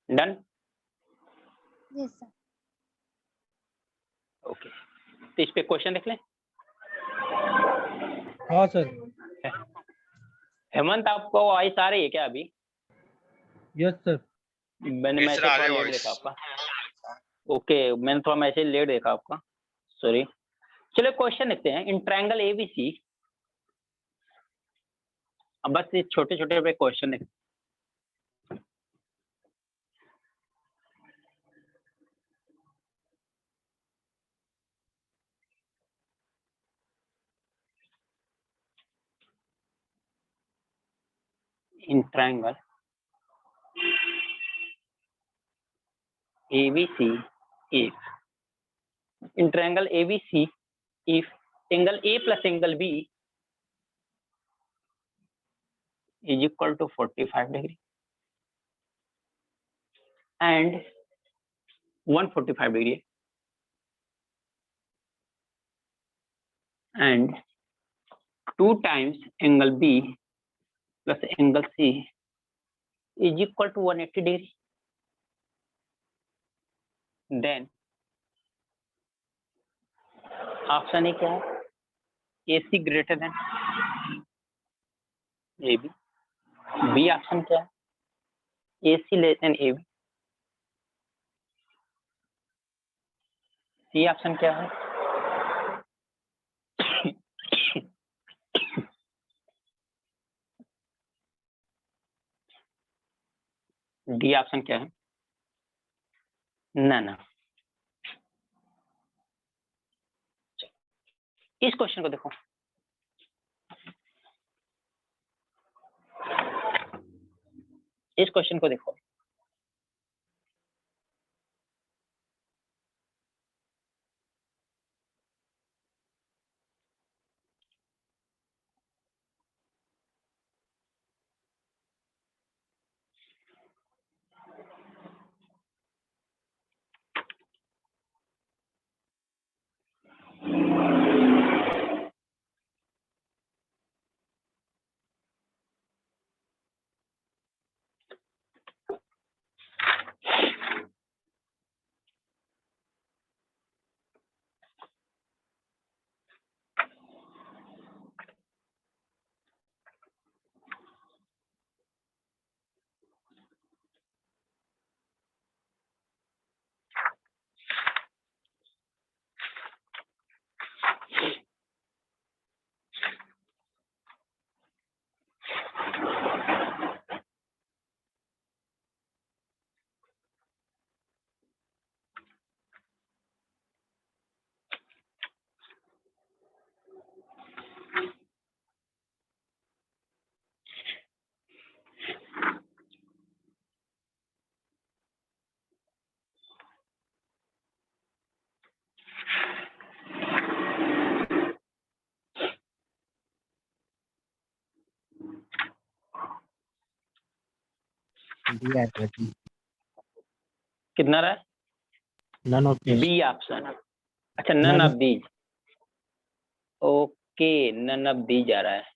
S1: Done.
S2: Yes sir.
S1: Okay, तो इस पे क्वेश्चन देख लें।
S3: हाँ सर।
S1: हेमंत आपको वॉइस आ रही है क्या अभी?
S3: Yes sir.
S1: मैंने मैसेज पढ़ लिया देखा आपका। ओके, मैंने थोड़ा मैसेज लेट देखा आपका, सॉरी। चलो क्वेश्चन देखते हैं। इन ट्रायंगल एबीसी, अब बस ये छोटे छोटे पे क्वेश्चन देखते हैं। in triangle ABC, if in triangle ABC, if angle A plus angle B is equal to 45 degree and 145 degree and 2 times angle B plus angle C is equal to 180 degree, then option A क्या है? AC greater than AB. B option क्या है? AC less than AB. C option क्या है? D option क्या है? ना। इस क्वेश्चन को देखो, इस क्वेश्चन को देखो। कितना रहा है?
S3: None of this.
S1: B option. अच्छा, none of these. Okay, none of these आ रहा है।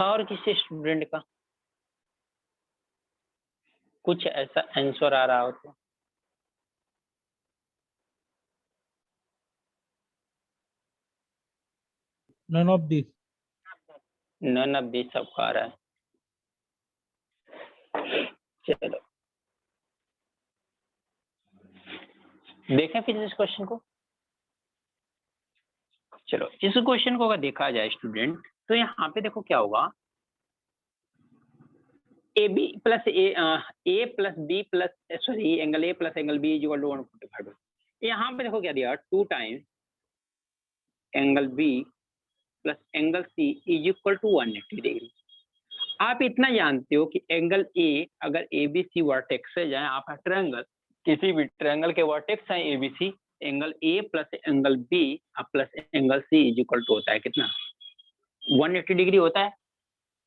S1: और किसी स्टूडेंट का कुछ ऐसा आंसर आ रहा हो तो?
S3: None of this.
S1: None of these सबका आ रहा है। चलो देखें फिर इस क्वेश्चन को। चलो इस क्वेश्चन को अगर देखा जाए स्टूडेंट, तो यहाँ पे देखो क्या होगा। A B plus A plus B plus sorry angle A plus angle B is equal to 145। यहाँ पे देखो क्या दिया, 2 times angle B plus angle C is equal to 180 degree. आप इतना जानते हो कि एंगल ए अगर ए बी सी वर्टेक्स से जाए, आप ट्रायंगल किसी भी ट्रायंगल के वर्टेक्स है A B C, angle A plus angle B plus angle C is equal to होता है कितना? 180 डिग्री होता है।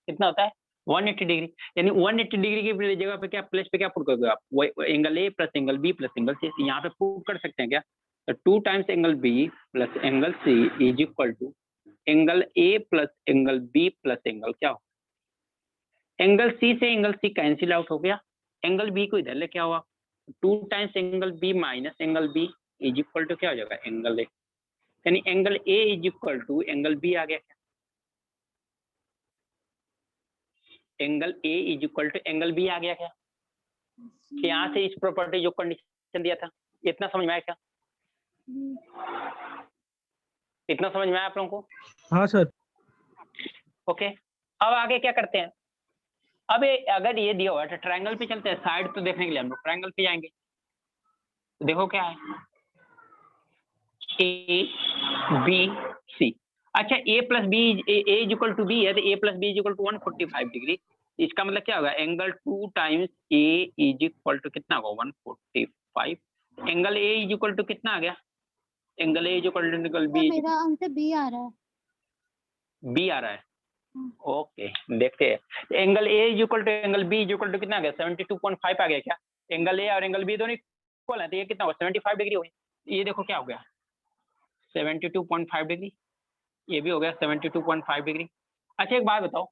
S1: कितना होता है? 180 डिग्री। यानी 180 डिग्री की जगह पे क्या प्लस पे क्या पुट करोगे आप? वो angle A plus angle B plus angle C यहाँ पे पुट कर सकते हैं क्या? तो 2 times angle B plus angle C is equal to angle A plus angle B plus angle क्या हो? एंगल सी से एंगल सी कैंसिल आउट हो गया, एंगल बी को इधर लेके आओ आप। 2 times angle B minus angle B is equal to क्या हो जाएगा? Angle A. यानी angle A is equal to angle B आ गया क्या? Angle A is equal to angle B आ गया क्या? कि यहाँ से इस प्रॉपर्टी जो कंडीशन दिया था, इतना समझ में आया क्या? इतना समझ में आया आप लोगों को?
S3: हाँ सर।
S1: ओके, अब आगे क्या करते हैं? अब अगर ये दिया हुआ है तो ट्रायंगल पे चलते हैं, साइड तो देखने के लिए हम लोग ट्रायंगल पे जाएंगे। तो देखो क्या है, ए बी सी। अच्छा, A plus B is equal to B है, तो A plus B is equal to 145 degree. इसका मतलब क्या होगा, angle 2 times A is equal to कितना होगा, 145। Angle A is equal to कितना आ गया, angle A is equal to angle B,
S2: मेरा आंसर बी आ रहा है।
S1: बी आ रहा है। ओके, देखते हैं। Angle A is equal to angle B is equal to कितना आ गया, 72.5 आ गया क्या? एंगल ए और एंगल बी दोनों इक्वल है, तो ये कितना होगा, 75 डिग्री हो गया। ये देखो क्या हो गया, 72.5 डिग्री। ये भी हो गया 72.5 डिग्री। अच्छा, एक बात बताओ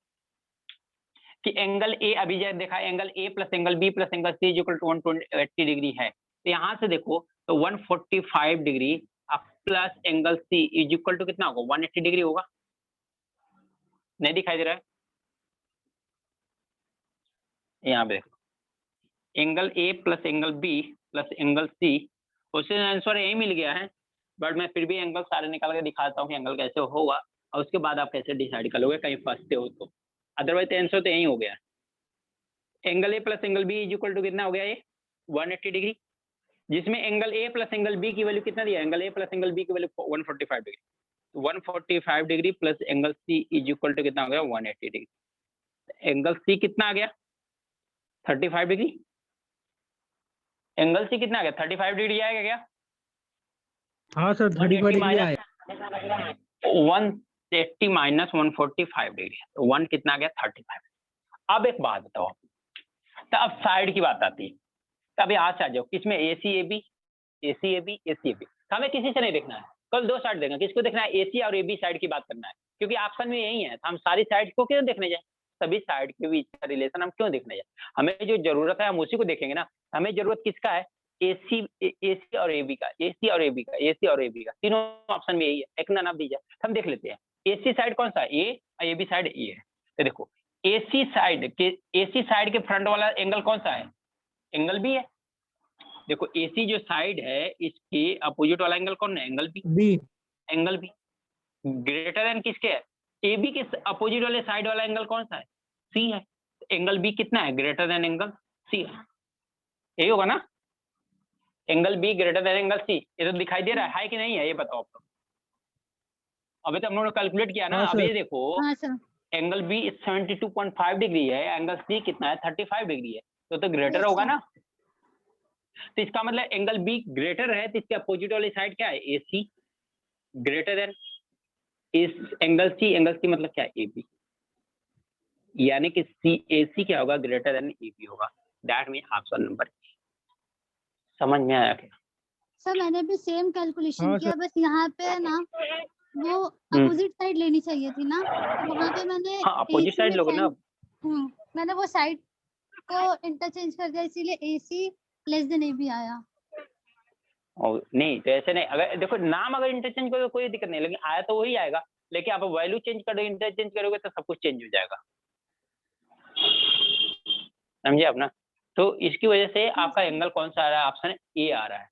S1: कि एंगल ए अभी जैसे देखा, angle A plus angle B plus angle C is equal to 180 degree है, तो यहाँ से देखो तो 145 degree plus angle C is equal to कितना होगा, 180 डिग्री होगा। नहीं दिखाई दे रहा है? यहाँ पे देखो, angle A plus angle B plus angle C, उससे आंसर यही मिल गया है, बट मैं फिर भी एंगल सारे निकाल के दिखाता हूँ कि एंगल कैसे होगा, और उसके बाद आप कैसे डिसाइड कर लोगे कहीं फंसते हो तो। अदरवाइज आंसर तो यही हो गया। Angle A plus angle B is equal to कितना हो गया, ये 180 डिग्री, जिसमें angle A plus angle B की वैल्यू कितना दिया, angle A plus angle B की value 145 degree, 145 degree plus angle C is equal to कितना हो गया, 180 डिग्री। एंगल सी कितना आ गया, 35 डिग्री। एंगल सी कितना आ गया, 35 डिग्री आएगा क्या?
S3: हाँ सर, 35 डिग्री आए।
S1: 180 माइनस 145 डिग्री, तो 1 कितना आ गया, 35। अब एक बात बताओ, तो अब साइड की बात आती है, तो अब यहाँ से आ जाओ, किसमें, A C A B, A C A B, A C A B. हमें किसी से नहीं देखना है, कल 2 साइड देखना, किसको देखना है, ए सी और ए बी साइड की बात करना है, क्योंकि ऑप्शन में यही है, तो हम सारी साइड को क्यों देखने जाए, सभी साइड के बीच का रिलेशन हम क्यों देखने जाए? हमें जो जरूरत है हम उसी को देखेंगे ना। हमें जरूरत किसका है, ए सी और ए बी का, ए सी और ए बी का, ए सी और ए बी का, तीनों ऑप्शन में यही है, एक ना नाम दीजिए, हम देख लेते हैं। ए सी साइड कौन सा है, ए, और ए बी साइड ए है। तो देखो, ए सी साइड के फ्रंट वाला एंगल कौन सा है, एंगल बी है। देखो, एसी जो साइड है इसके अपोजिट वाला एंगल कौन है, angle B.
S3: B.
S1: Angle B greater than किसके है, ए बी के अपोजिट वाले साइड वाला एंगल कौन सा है, सी है। एंगल बी कितना है, ग्रेटर देन एंगल सी है, यही होगा ना, angle B greater than angle C. ये तो दिखाई दे रहा है कि नहीं है, ये बताओ आप। अभी तो हम लोगों ने कैलकुलेट किया ना।
S3: हाँ
S1: अब
S3: सर।
S1: ये देखो,
S2: हाँ सर।
S1: एंगल बी 72.5 डिग्री है, एंगल सी कितना है, 35 डिग्री है, तो ग्रेटर होगा ना। तो इसका मतलब एंगल बी ग्रेटर है, तो इसके अपोजिट वाली साइड क्या है, ए सी, ग्रेटर देन इस एंगल सी मतलब क्या है, ए बी, यानी कि सी ए सी क्या होगा, ग्रेटर देन ए बी होगा। That mean option number. समझ में आया क्या?
S2: सर मैंने भी सेम कैलकुलेशन
S3: हाँ
S2: किया, बस यहाँ पे है ना वो अपोजिट साइड लेनी चाहिए थी ना, तो वहाँ पे मैंने
S1: हाँ, अपोजिट साइड लोगे ना।
S2: मैंने वो साइड को इंटरचेंज कर दिया, इसीलिए AC लेस देन AB आया।
S1: और नहीं तो ऐसे नहीं, अगर देखो नाम अगर इंटरचेंज करोगे कोई दिक्कत नहीं, लेकिन आया तो वही आएगा, लेकिन आप वैल्यू चेंज करोगे, इंटरचेंज करोगे तो सब कुछ चेंज हो जाएगा, समझे आप ना। तो इसकी वजह से आपका एंगल कौन सा आ रहा है, ऑप्शन ए आ रहा है।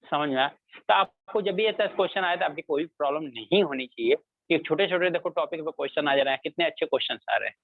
S1: समझ में आया? तो आपको जब भी ऐसा क्वेश्चन आया तो आपकी कोई प्रॉब्लम नहीं होनी चाहिए, कि छोटे छोटे देखो टॉपिक पे क्वेश्चन आ जा रहे हैं, कितने अच्छे क्वेश्चन आ रहे हैं।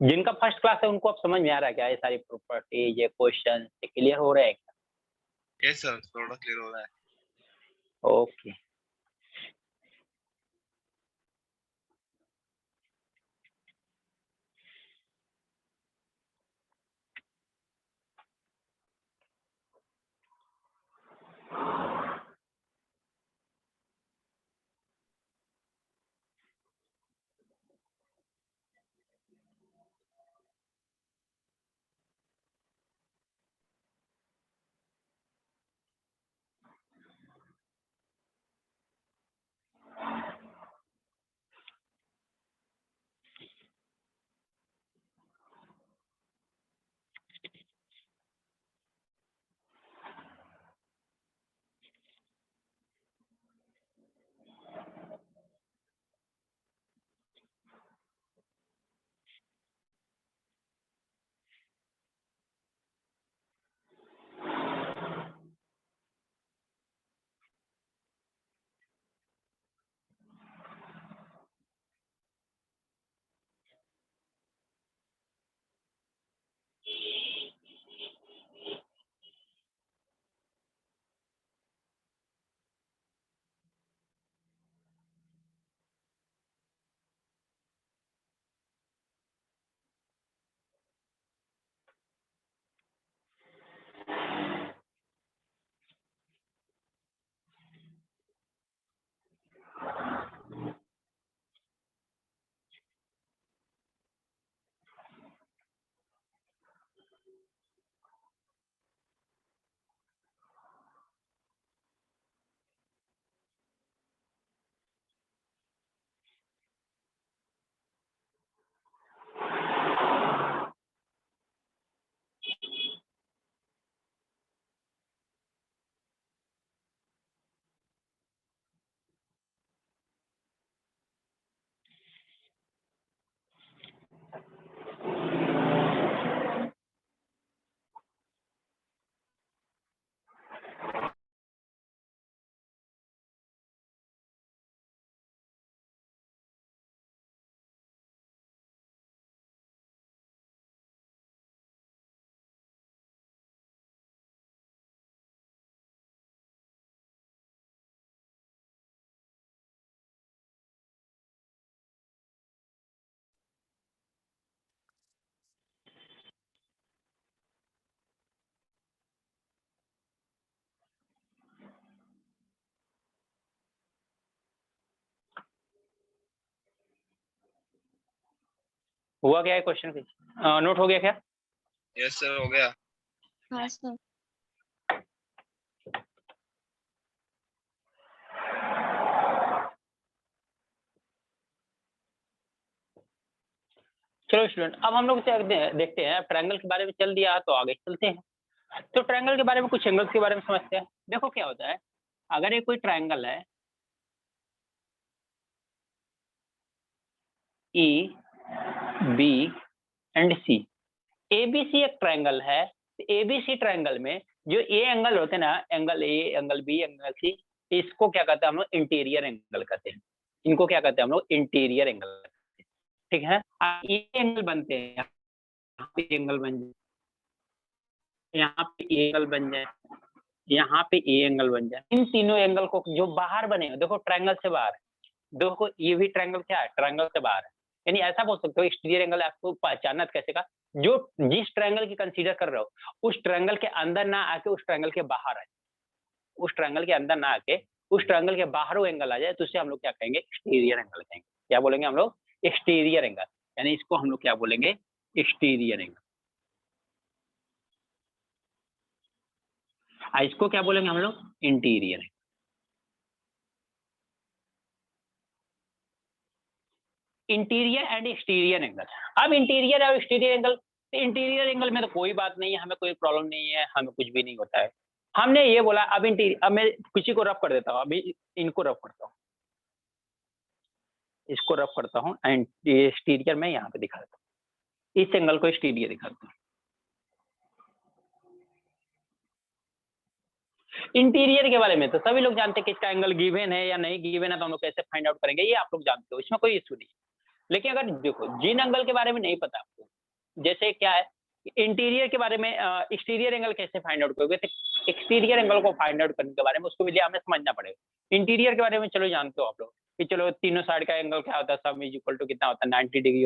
S1: जिनका फर्स्ट क्लास है उनको अब समझ में आ रहा है क्या, ये सारी प्रॉपर्टीज, ये क्वेश्चन क्लियर हो रहे हैं क्या?
S5: यस सर, थोड़ा क्लियर हो रहा है।
S1: ओके। हुआ क्या है क्वेश्चन? नोट हो गया क्या?
S5: यस सर, हो गया।
S4: हाँ सर।
S1: चलो स्टूडेंट, अब हम लोग देखते हैं ट्रायंगल के बारे में चल दिया तो आगे चलते हैं। तो ट्रायंगल के बारे में, कुछ एंगल्स के बारे में समझते हैं। देखो क्या होता है, अगर ये कोई ट्रायंगल है E B and C, ABC एक ट्रायंगल है। एबीसी ट्रायंगल में जो ए एंगल होते हैं ना, angle A, angle B, angle C, इसको क्या कहते हैं हम लोग? इंटीरियर एंगल कहते हैं। इनको क्या कहते हैं हम लोग? Interior angle. ठीक है, ये एंगल बनते हैं, यहाँ पे एंगल बन जाए, यहाँ पे ए एंगल बन जाए, यहाँ पे ए एंगल बन जाए। इन तीनों एंगल को जो बाहर बने, देखो ट्रायंगल से बाहर, देखो ये भी ट्रायंगल क्या है? ट्रायंगल से बाहर है। यानी ऐसा बोल सकते हो एक्सटीरियर एंगल आपको पहचानना कैसे का, जो जिस ट्रायंगल की कंसीडर कर रहे हो उस ट्रायंगल के अंदर ना आके उस ट्रायंगल के बाहर आए, उस ट्रायंगल के अंदर ना आके उस ट्रायंगल के बाहर वो एंगल आ जाए, तो उसे हम लोग क्या कहेंगे? एक्सटीरियर एंगल कहेंगे। क्या बोलेंगे हम लोग? Exterior angle. यानी इसको हम लोग क्या बोलेंगे? Exterior angle. इसको क्या बोलेंगे हम लोग? Interior angle. Interior and exterior angle. अब इंटीरियर और एक्सटीरियर एंगल, इंटीरियर एंगल में तो कोई बात नहीं है, हमें कोई प्रॉब्लम नहीं है, हमें कुछ भी नहीं होता है। हमने ये बोला अब अब मैं किसी को रफ कर देता हूँ, अभी इनको रफ करता हूँ, इसको रफ करता हूँ एंड एक्सटीरियर में यहाँ पे दिखा देता हूँ, इस एंगल को एक्सटीरियर दिखाता हूँ। इंटीरियर के बारे में तो सभी लोग जानते हैं कि इसका एंगल गिवन है या नहीं गिवन है, तो हम लोग कैसे फाइंड आउट करेंगे, ये आप लोग जानते हो, इसमें कोई इशू नहीं। लेकिन अगर देखो जिन एंगल के बारे में नहीं पता आपको, जैसे क्या है इंटीरियर के बारे में, एक्सटीरियर एंगल कैसे फाइंड आउट करोगे, तो एक्सटीरियर एंगल को फाइंड आउट करने के बारे में उसको भी हमें समझना पड़ेगा। इंटीरियर के बारे में चलो जानते हो आप लोग कि चलो तीनों साइड का एंगल क्या होता है, सम इज इक्वल टू कितना होता है? 90 डिग्री।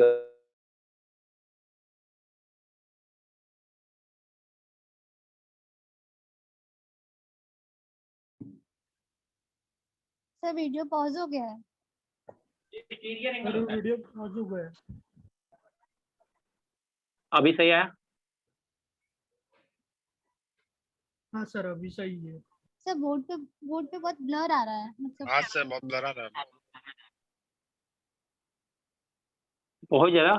S2: सर वीडियो पॉज हो गया है।
S1: एक्सटीरियर एंगल
S3: वीडियो पॉज हो गया।
S1: अभी सही आया?
S3: हाँ सर, अभी सही है।
S2: सर बोर्ड पे बहुत ब्लर आ रहा है, मतलब
S5: हाँ सर, बहुत ब्लर आ रहा है।
S1: बहुत ज्यादा।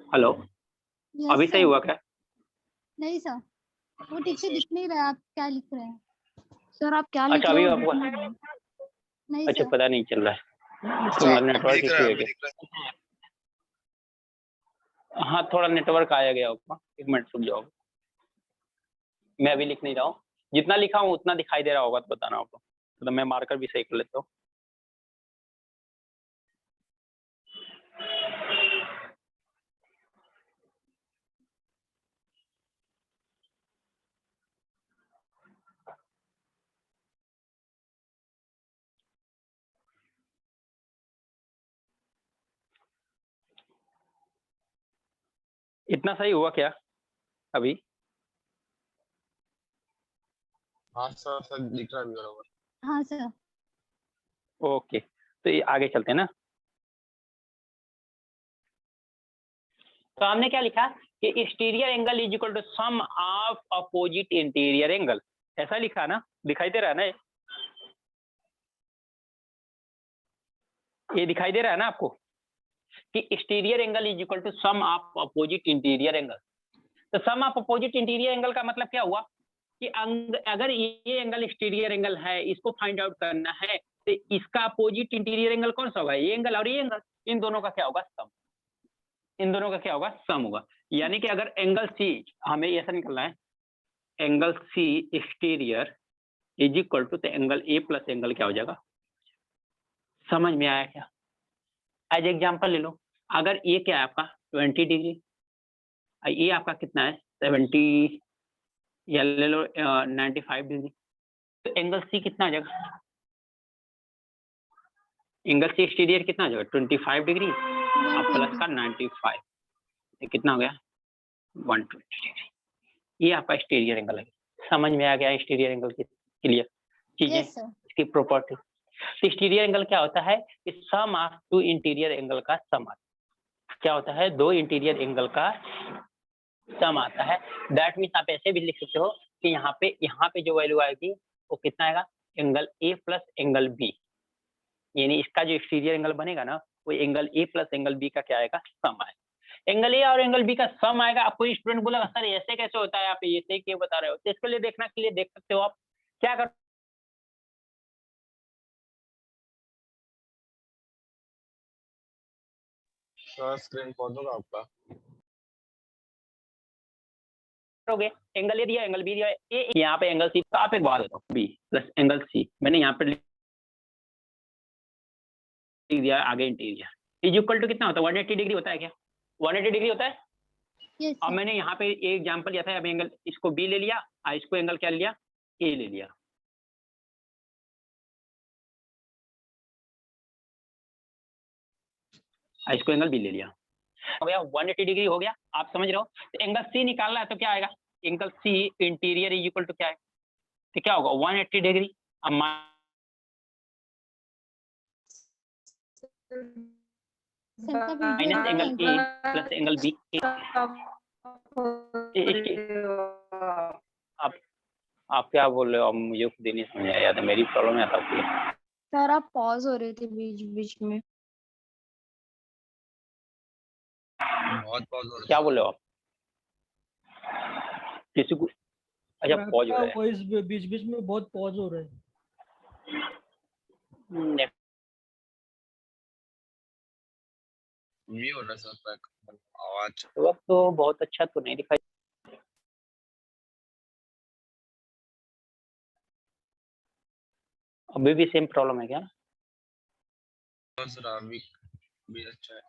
S1: हेलो,
S2: यस
S1: अभी सही
S2: सर।
S1: हुआ क्या?
S2: नहीं सर, वो ठीक से दिख नहीं रहा है, आप क्या लिख रहे हैं।
S4: सर आप क्या लिख
S1: अच्छा
S4: रहे
S1: अभी
S4: हो?
S1: आपको,
S2: नहीं
S1: अच्छा
S2: सर।
S1: पता नहीं चल रहा है,
S5: अच्छा,
S1: तो नेटवर्क
S5: दिख रहा
S1: इशू
S5: है,
S1: है
S5: अभी
S1: क्या?
S5: दिख रहा है।
S1: हाँ थोड़ा नेटवर्क आया गया होगा, एक मिनट रुक जाओ, मैं अभी लिख नहीं रहा हूँ, जितना लिखा हूँ उतना दिखाई दे रहा होगा तो बताना आपको, तो मैं मार्कर भी सही कर लेता हूँ। इतना सही हुआ क्या अभी?
S5: हाँ सर, सर दिख रहा है अभी बराबर।
S2: हाँ सर।
S1: ओके, तो ये आगे चलते हैं ना। तो हमने क्या लिखा कि exterior angle is equal to sum of opposite interior angle, ऐसा लिखा ना, दिखाई दे रहा है ना ये दिखाई दे रहा है ना आपको कि exterior angle is equal to sum of opposite interior angle. तो sum of opposite interior angle का मतलब क्या हुआ कि अगर ये एंगल एक्सटीरियर एंगल है, इसको फाइंड आउट करना है, तो इसका अपोजिट इंटीरियर एंगल कौन सा होगा? ये एंगल और ये एंगल, इन दोनों का क्या होगा? सम। इन दोनों का क्या होगा? सम होगा। यानी कि अगर एंगल सी, हमें ऐसा निकलना है, angle C exterior is equal to, तो एंगल ए प्लस एंगल क्या हो जाएगा? समझ में आया क्या? एज एग्जाम्पल ले लो, अगर ये क्या है आपका 20 डिग्री, ये आपका कितना है 70, या ले लो 95 डिग्री, तो एंगल सी कितना आ जाएगा? एंगल सी एक्सटीरियर कितना आ जाएगा? 25 डिग्री और प्लस का 95, ये कितना हो गया? 120 डिग्री। ये आपका एक्सटीरियर एंगल है। समझ में आ गया एक्सटीरियर एंगल की क्लियर चीजें,
S2: यस सर।
S1: इसकी प्रॉपर्टी। तो एक्सटीरियर एंगल क्या होता है? Sum of to interior angle का सम क्या होता है? दो इंटीरियर एंगल का सम आता है। दैट मीन्स आप ऐसे भी लिख सकते हो कि यहाँ पे जो वैल्यू आएगी वो कितना आएगा? Angle A plus angle B, यानी इसका जो एक्सटीरियर एंगल बनेगा ना वो angle A plus angle B का क्या आएगा? सम आएगा। एंगल ए और एंगल बी का सम आएगा। आप कोई स्टूडेंट बोलेगा सर ऐसे कैसे होता है, आप ऐसे क्यों बता रहे हो? तो इसके लिए देखने के लिए देख सकते हो आप क्या कर
S5: सर स्क्रीन पॉज होगा आपका।
S1: करोगे? एंगल ए दिया, एंगल बी दिया, ए यहाँ पे एंगल सी, तो आप एक बात बताओ, बी प्लस एंगल सी मैंने यहाँ पे लिख दिया, आगे इंटीरियर इज इक्वल टू कितना होता है? 180 डिग्री होता है क्या? 180 डिग्री होता है।
S2: Yes,
S1: अब
S2: sir.
S1: मैंने यहाँ पे एक एग्जांपल दिया था, अब एंगल इसको बी ले लिया और इसको एंगल क्या लिया? ए ले लिया। और इसको एंगल बी ले लिया, हो गया 180 डिग्री हो गया। आप समझ रहे हो? तो एंगल सी निकालना है तो क्या आएगा? Angle C interior is equal to क्या है? तो क्या होगा? 180 डिग्री। अब minus angle A plus angle B. आप क्या बोल रहे हो? अब मुझे खुद ही नहीं समझ आया था, मेरी प्रॉब्लम है आपकी।
S4: सर आप पॉज हो रहे थे बीच बीच में।
S5: बहुत पॉज हो रहा
S1: क्या बोल रहे हो आप? किसी को अच्छा पॉज हो रहा है?
S3: वॉइस बीच बीच में बहुत पॉज हो रहा है।
S5: भी हो रहा है सर बैक आवाज।
S1: वक्त तो बहुत अच्छा तो नहीं दिखाई। अभी भी सेम प्रॉब्लम है क्या?
S5: सर अभी भी अच्छा है।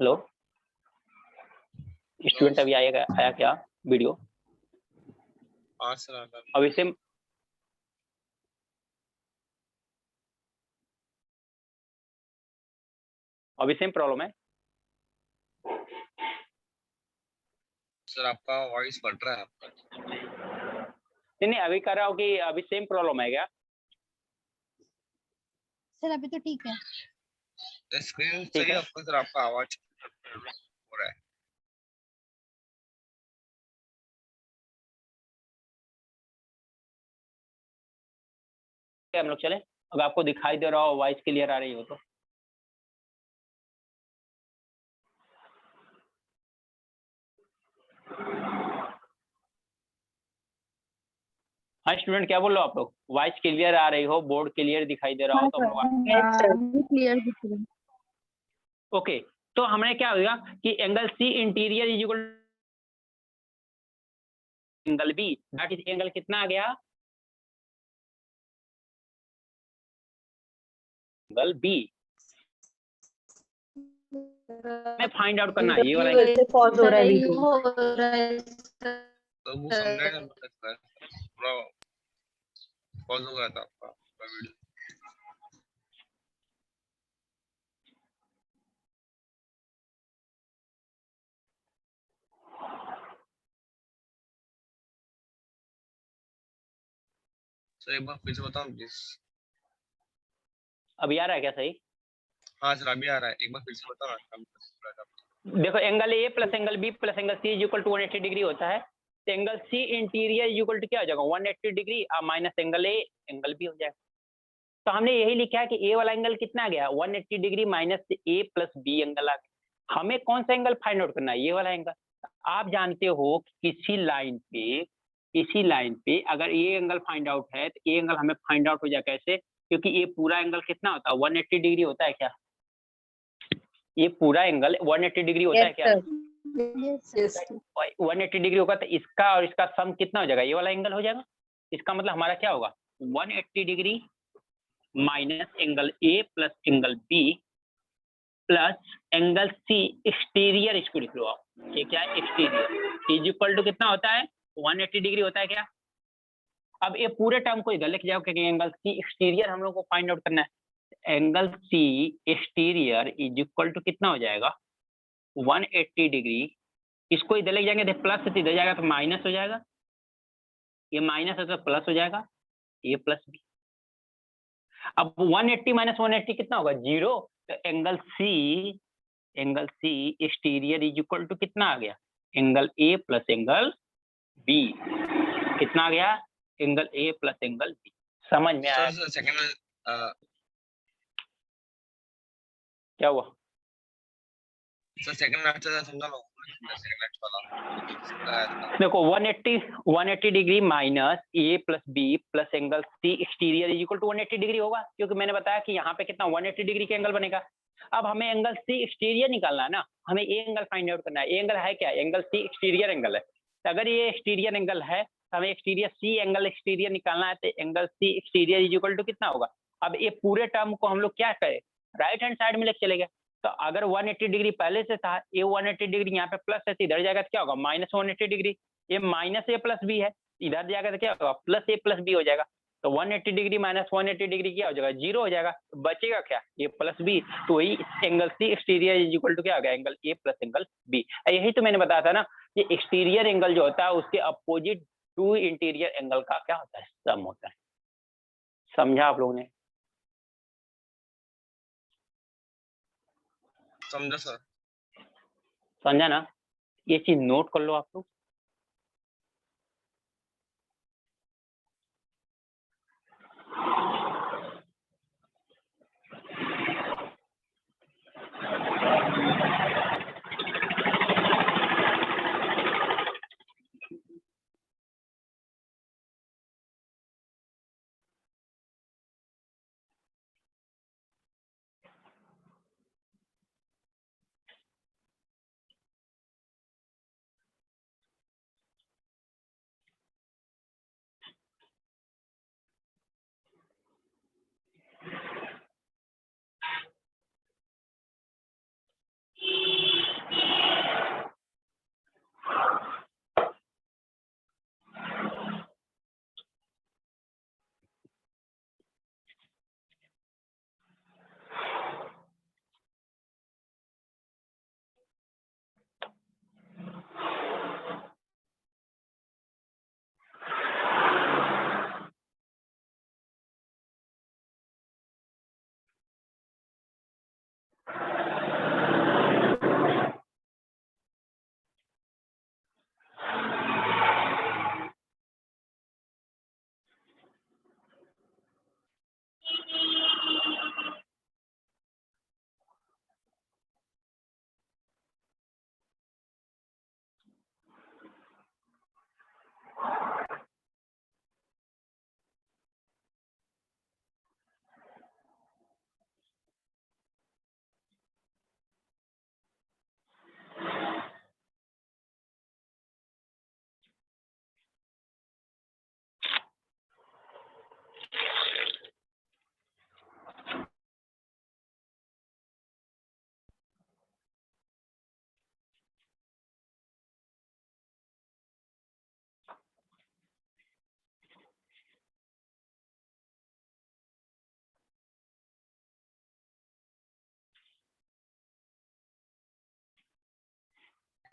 S1: हेलो स्टूडेंट, अभी आया क्या वीडियो?
S5: हाँ सर आ गया।
S1: अभी सेम प्रॉब्लम है?
S5: सर आपका वॉइस कट रहा है आपका।
S1: नहीं अभी कर रहा हूँ कि अभी सेम प्रॉब्लम है क्या?
S2: सर अभी तो ठीक है।
S5: स्क्रीन
S1: ठीक
S5: सही
S1: है।
S5: है आपका सर, आपका आवाज हो रहा है।
S1: हम लोग चले, अब आपको दिखाई दे रहा हो, वॉइस क्लियर आ रही हो तो हाँ स्टूडेंट क्या बोल रहे हो आप लोग? वॉइस क्लियर आ रही हो, बोर्ड क्लियर दिखाई दे रहा हो तो हम लोग
S4: क्लियर दिख रहा है।
S1: ओके। तो हमने क्या होगा कि angle C interior is equal angle B, that is angle कितना आ गया? एंगल बी में फाइंड आउट करना है ये वाला एंगल।
S4: पॉज हो रहा है
S5: तो वो समझा नहीं सर, पूरा पॉज हो गया था आपका वीडियो। सर एक बार फिर से बताओ प्लीज।
S1: अभी आ रहा है क्या सही?
S5: हाँ सर अभी आ रहा है, एक बार फिर से बताओ ना।
S1: देखो angle A plus angle B plus angle C is equal to 180 degree होता है। तो angle C interior is equal to क्या हो जाएगा? 180 डिग्री और minus angle A angle B हो जाएगा। तो हमने यही लिखा है कि ए वाला एंगल कितना आ गया? 180 degree minus A plus B angle आ गया। हमें कौन सा एंगल फाइंड आउट करना है? ये वाला एंगल। आप जानते हो कि किसी लाइन पे अगर ये एंगल फाइंड आउट है तो ये एंगल हमें फाइंड आउट हो जाए कैसे? क्योंकि ये पूरा एंगल कितना होता है? 180 डिग्री होता है क्या? ये पूरा एंगल 180 डिग्री होता है क्या?
S2: Yes.
S1: 180 डिग्री होगा तो इसका और इसका सम कितना हो जाएगा? ये वाला एंगल हो जाएगा। इसका मतलब हमारा क्या होगा? 180 degree minus angle A plus angle B plus angle C exterior, इसको लिख लो आप, ये क्या है? एक्सटीरियर इज इक्वल टू कितना होता है? 180 डिग्री होता है क्या? अब ये पूरे टर्म को इधर लिख जाओ क्योंकि एंगल सी एक्सटीरियर हम लोग को फाइंड आउट करना है। Angle C exterior is equal to कितना हो जाएगा? 180 डिग्री। इसको इधर ले जाएंगे तो प्लस से इधर जाएगा तो माइनस हो जाएगा। ये माइनस है तो प्लस हो जाएगा, ए प्लस बी। अब 180 माइनस 180 कितना होगा, 0। तो angle C exterior is equal to कितना आ गया, angle A plus angle B. कितना आ गया, angle A plus angle B. समझ में आया?
S5: सर सेकंड
S1: क्या हुआ?
S5: सर सेकंड अच्छा से समझा लो, सेकंड वाला
S1: देखो 180 degree minus A plus B plus angle C exterior is equal to 180 degree होगा, क्योंकि मैंने बताया कि यहाँ पे कितना 180 डिग्री का एंगल बनेगा। अब हमें एंगल सी एक्सटीरियर निकालना है ना, हमें ए एंगल फाइंड आउट करना है। ए एंगल है क्या, एंगल सी एक्सटीरियर एंगल है। तो अगर ये एक्सटीरियर एंगल है तो हमें एक्सटीरियर सी एंगल एक्सटीरियर निकालना है, तो angle C exterior is equal to कितना होगा। अब ये पूरे टर्म को हम लोग क्या करें, राइट हैंड साइड में लेके चले गए। तो अगर 180 डिग्री पहले से था, ये 180 डिग्री यहाँ पे प्लस है, तो इधर जाएगा तो क्या होगा, माइनस 180 डिग्री। ये माइनस ए प्लस बी है, इधर जाएगा तो क्या होगा, प्लस ए प्लस बी हो जाएगा। तो 180 डिग्री माइनस 180 डिग्री क्या हो जाएगा, 0 हो जाएगा। तो बचेगा क्या, ये प्लस बी। तो वही angle C exterior is equal to क्या हो गया, angle A plus angle B. यही तो मैंने बताया था ना, ये एक्सटीरियर एंगल जो होता है उसके अपोजिट टू इंटीरियर एंगल का क्या होता है, सम होता है। समझा आप लोगों ने?
S5: समझा सर।
S1: समझा ना? ये चीज नोट कर लो आप लोग।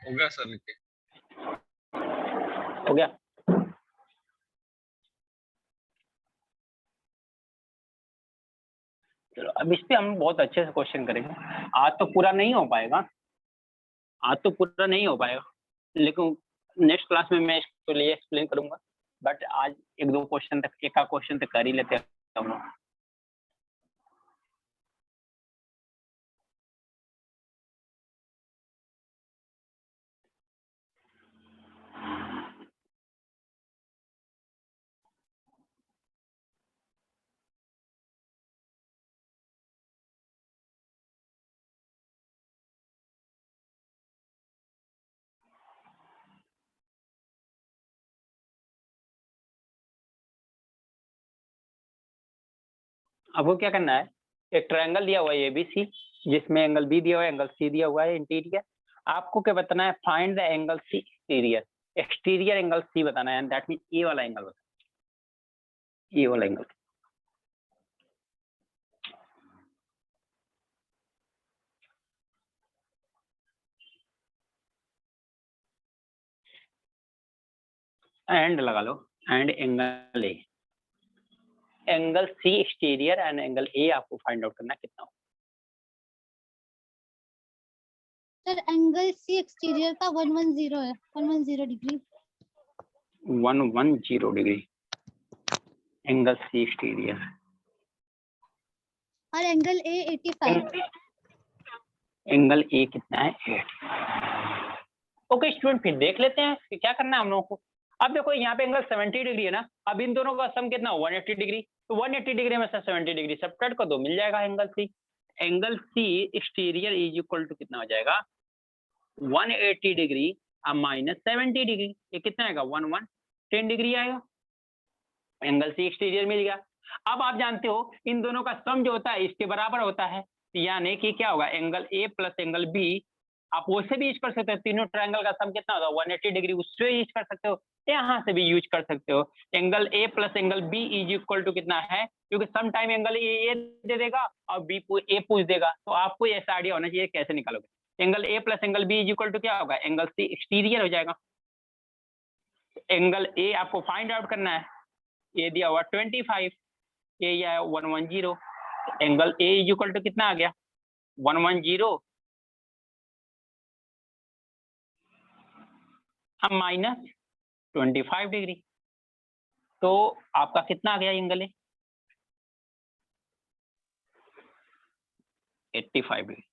S5: हो गया सर, लिख के।
S1: हो गया? चलो अब इस पे हम बहुत अच्छे से क्वेश्चन करेंगे। आज तो पूरा नहीं हो पाएगा, लेकिन नेक्स्ट क्लास में मैं इसको लिए एक्सप्लेन करूंगा। बट आज एक दो क्वेश्चन तक, एक क्वेश्चन तक कर ही लेते हैं हम लोग। आपको क्या करना है, एक ट्रायंगल दिया हुआ है एबीसी, जिसमें एंगल बी दिया हुआ है, एंगल सी दिया हुआ है इंटीरियर। आपको क्या बताना है, find the angle C exterior. Exterior angle C बताना है, दैट मीन ए वाला एंगल बताना है, ए वाला एंगल। एंड लगा लो। And angle A, angle C exterior and angle A आपको फाइंड आउट करना कितना हो।
S2: सर एंगल सी एक्सटीरियर का 110 है, 110 degree.
S1: 110 degree angle C exterior,
S2: और एंगल ए 85।
S1: एंगल ए कितना है 8। ओके स्टूडेंट, फिर देख लेते हैं कि क्या करना है हम लोगों को। अब देखो यहाँ पे एंगल 70 डिग्री है ना, अब इन दोनों का सम कितना 180 डिग्री, तो 180 डिग्री में से 70 डिग्री सब्ट्रैक्ट कर दो, मिल जाएगा angle C. Angle C exterior is equal to कितना हो जाएगा 180 डिग्री अब माइनस 70 डिग्री, ये कितना आएगा 110 डिग्री आएगा। एंगल सी एक्सटीरियर मिल गया। अब आप जानते हो इन दोनों का सम जो होता है इसके बराबर होता है, यानी कि क्या होगा angle A plus angle B, आप उससे भी यूज कर सकते हो। तीनों ट्रायंगल का सम कितना होता है 180 डिग्री, उससे यूज कर सकते हो, यहाँ से भी यूज कर सकते हो। Angle A plus angle B is equal to कितना है, क्योंकि सम टाइम एंगल ए दे देगा और बी ए पूछ देगा, तो आपको ऐसा आइडिया होना चाहिए कैसे निकालोगे। Angle A plus angle B is equal to क्या होगा एंगल सी एक्सटीरियर हो जाएगा। एंगल ए आपको फाइंड आउट करना है, ये दिया हुआ 25, ये है 110, angle A is equal to कितना आ गया 110 हम माइनस 25 डिग्री, तो आपका कितना आ गया एंगल ए 85 डिग्री।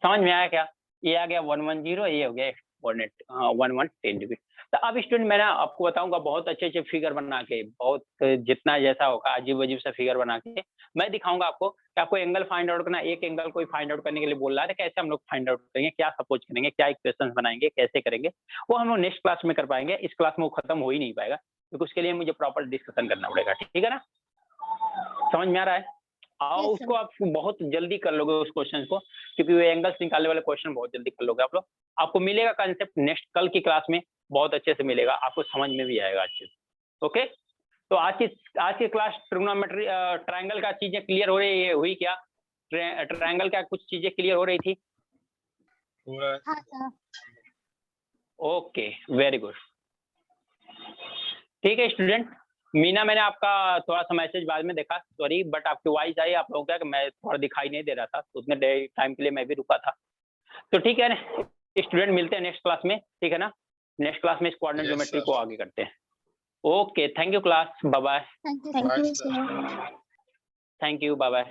S1: समझ में आया क्या? ये आ गया 110, ये हो गया 110 डिग्री। तो अब स्टूडेंट मैं ना आपको बताऊंगा बहुत अच्छे अच्छे फिगर बना के, बहुत जितना जैसा होगा अजीब अजीब सा फिगर बना के मैं दिखाऊंगा आपको कि आपको एंगल फाइंड आउट करना, एक एंगल को फाइंड आउट करने के लिए बोल रहा है, कैसे हम लोग फाइंड आउट करेंगे, क्या सपोज करेंगे, क्या इक्वेशंस बनाएंगे, कैसे करेंगे, वो हम लोग नेक्स्ट क्लास में कर पाएंगे। इस क्लास में वो खत्म हो ही नहीं पाएगा, क्योंकि उसके लिए मुझे प्रॉपर डिस्कशन करना पड़ेगा। ठीक है ना, समझ में आ रहा है? आओ
S2: Yes, sir.
S1: उसको आप बहुत जल्दी कर लोगे उस क्वेश्चन को, क्योंकि वो एंगल्स निकालने वाले क्वेश्चन बहुत जल्दी कर लोगे आप लोग। आपको मिलेगा कंसेप्ट नेक्स्ट कल की क्लास में, बहुत अच्छे से मिलेगा, आपको समझ में भी आएगा अच्छे से। ओके, तो आज की क्लास ट्रिग्नोमेट्री ट्रायंगल का चीजें क्लियर हो रही है, हुई क्या? ट्रायंगल का कुछ चीजें क्लियर हो रही थी?
S5: पूरा
S2: हाँ सर।
S1: Okay, very good. ठीक है स्टूडेंट, मीना मैंने आपका थोड़ा सा मैसेज बाद में देखा, सॉरी, बट आपकी वॉइस आई आप लोगों का, मैं थोड़ा दिखाई नहीं दे रहा था, तो उतने टाइम के लिए मैं भी रुका था। तो ठीक है ना स्टूडेंट, मिलते हैं नेक्स्ट क्लास में, ठीक है ना? नेक्स्ट क्लास में इस कोऑर्डिनेट
S5: Yes,
S1: ज्योमेट्री
S5: sir.
S1: को आगे करते हैं। Okay, thank you class, bye bye.
S2: Thank you
S4: Thank
S2: sir.
S4: you, sir.
S1: Thank you, bye bye.